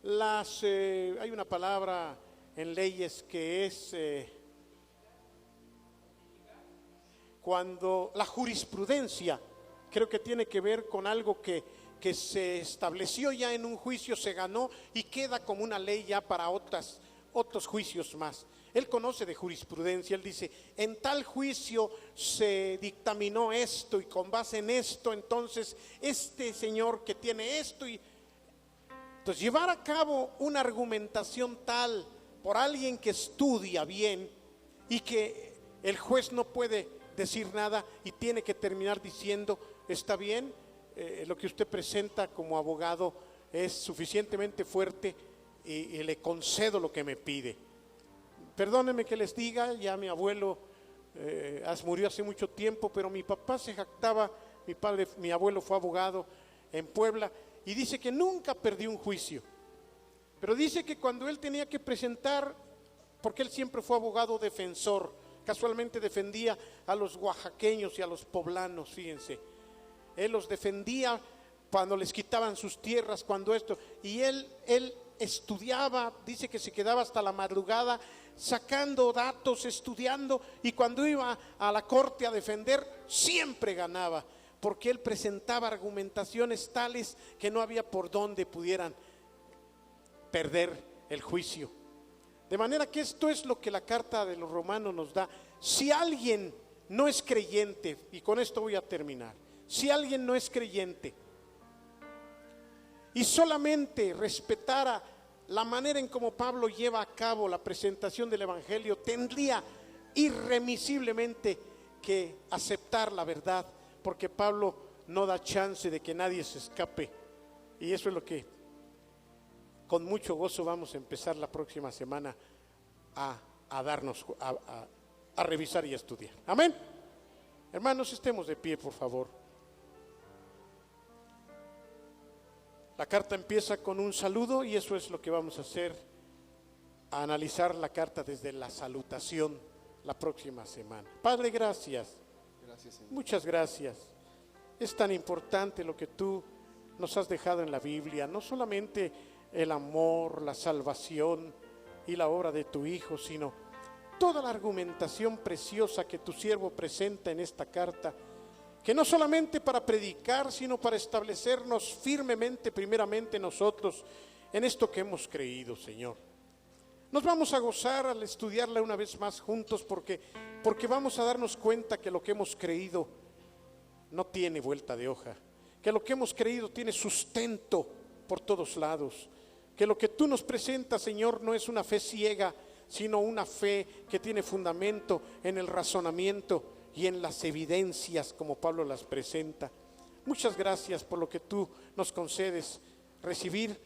hay una palabra en leyes que es cuando la jurisprudencia, creo que tiene que ver con algo que se estableció ya en un juicio, se ganó y queda como una ley ya para otros juicios más. Él conoce de jurisprudencia, él dice, en tal juicio se dictaminó esto y con base en esto, entonces este señor que tiene esto y... Entonces llevar a cabo una argumentación tal por alguien que estudia bien y que el juez no puede decir nada y tiene que terminar diciendo, está bien, lo que usted presenta como abogado es suficientemente fuerte y le concedo lo que me pide. Perdónenme que les diga, ya mi abuelo murió hace mucho tiempo, pero mi papá se jactaba, mi abuelo fue abogado en Puebla y dice que nunca perdió un juicio, pero dice que cuando él tenía que presentar, porque él siempre fue abogado defensor, casualmente defendía a los oaxaqueños y a los poblanos, fíjense, él los defendía cuando les quitaban sus tierras, cuando esto, y él estudiaba, dice que se quedaba hasta la madrugada sacando datos, estudiando, y cuando iba a la corte a defender, siempre ganaba, porque él presentaba argumentaciones tales que no había por dónde pudieran perder el juicio. De manera que esto es lo que la carta de los Romanos nos da. Si alguien no es creyente, y con esto voy a terminar, si alguien no es creyente y solamente respetara la manera en cómo Pablo lleva a cabo la presentación del Evangelio, tendría irremisiblemente que aceptar la verdad, porque Pablo no da chance de que nadie se escape. Y eso es lo que con mucho gozo vamos a empezar la próxima semana a darnos, a revisar y a estudiar. Amén. Hermanos, estemos de pie, por favor. La carta empieza con un saludo y eso es lo que vamos a hacer, a analizar la carta desde la salutación la próxima semana. Padre, gracias. Gracias, Señor. Muchas gracias. Es tan importante lo que tú nos has dejado en la Biblia, no solamente el amor, la salvación y la obra de tu Hijo, sino toda la argumentación preciosa que tu siervo presenta en esta carta, que no solamente para predicar, sino para establecernos firmemente, primeramente nosotros, en esto que hemos creído, Señor. Nos vamos a gozar al estudiarla una vez más juntos, porque vamos a darnos cuenta que lo que hemos creído no tiene vuelta de hoja, que lo que hemos creído tiene sustento por todos lados, que lo que tú nos presentas, Señor, no es una fe ciega, sino una fe que tiene fundamento en el razonamiento y en las evidencias como Pablo las presenta. Muchas gracias por lo que tú nos concedes recibir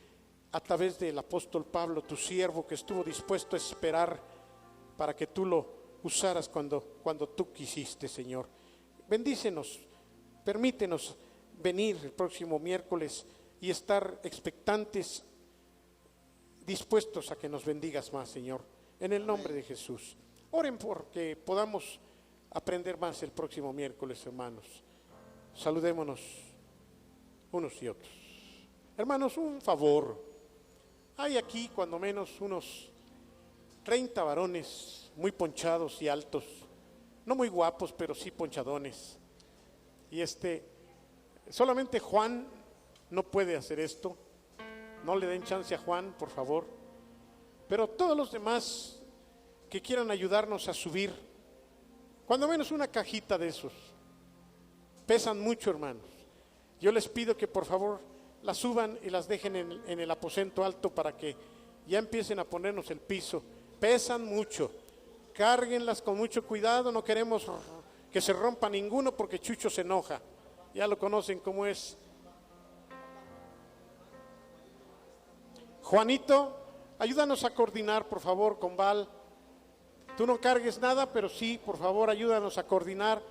a través del apóstol Pablo, tu siervo, que estuvo dispuesto a esperar para que tú lo usaras cuando tú quisiste, Señor. Bendícenos, permítenos venir el próximo miércoles y estar expectantes, dispuestos a que nos bendigas más, Señor, en el nombre de Jesús. Oren porque podamos aprender más el próximo miércoles, hermanos. Saludémonos unos y otros. Hermanos, un favor. Hay aquí cuando menos unos 30 varones muy ponchados y altos, no muy guapos, pero sí ponchadones. Y solamente Juan no puede hacer esto. No le den chance a Juan, por favor. Pero todos los demás que quieran ayudarnos a subir, cuando menos una cajita de esos. Pesan mucho, hermanos. Yo les pido que por favor las suban y las dejen en el aposento alto para que ya empiecen a ponernos el piso. Pesan mucho. Cárguenlas con mucho cuidado, no queremos que se rompa ninguno porque Chucho se enoja. Ya lo conocen cómo es. Juanito, ayúdanos a coordinar, por favor, con Val. Tú no cargues nada, pero sí, por favor, ayúdanos a coordinar.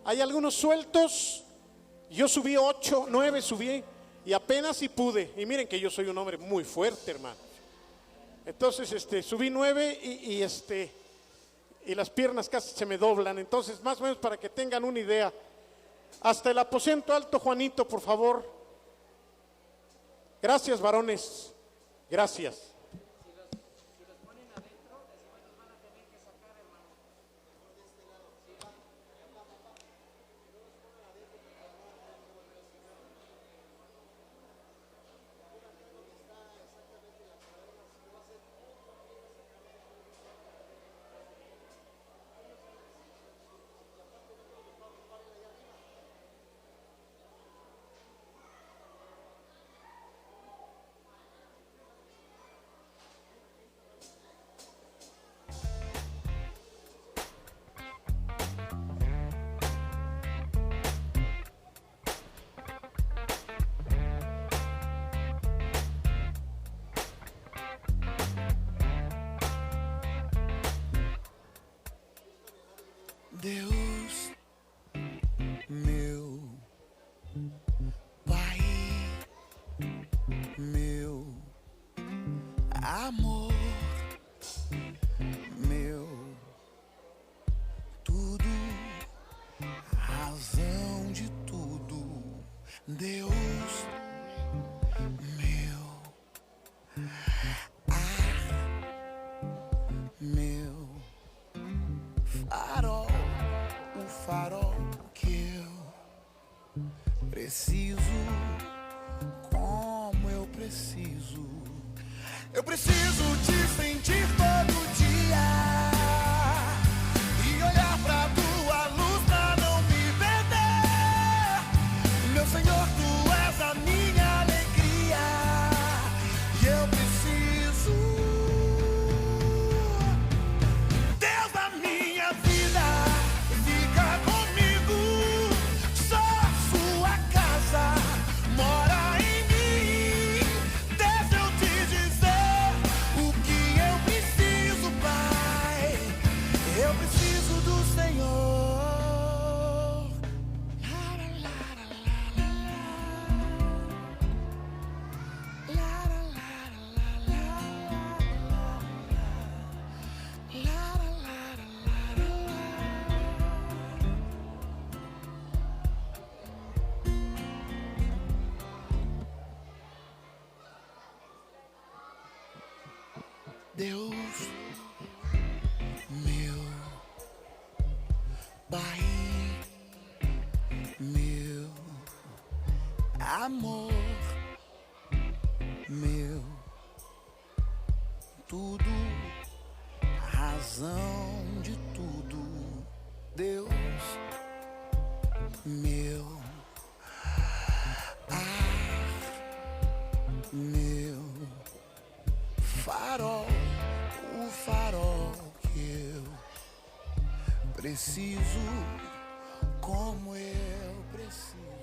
Hay algunos sueltos. Yo subí 8, 9 subí y apenas si pude. Y miren que yo soy un hombre muy fuerte, hermano. Entonces, subí 9 y las piernas casi se me doblan. Entonces, más o menos para que tengan una idea. Hasta el aposento alto, Juanito, por favor. Gracias, varones. Gracias. Deus, meu Pai, meu amor, meu tudo, razão de tudo. Deus, meu meu farol, o farol que eu preciso, como eu preciso. Eu preciso te sentir todo dia e olhar pra tua luz pra não me perder. Meu Senhor, tu és a minha alegria e eu preciso. Deus da minha vida, fica comigo. Só sua casa mora em mim. Deixa eu te dizer o que eu preciso, Pai. Eu preciso do Senhor. Deus, meu Pai, meu amor, meu tudo, razão de tudo. Deus, meu meu farol, o farol que eu preciso, como eu preciso.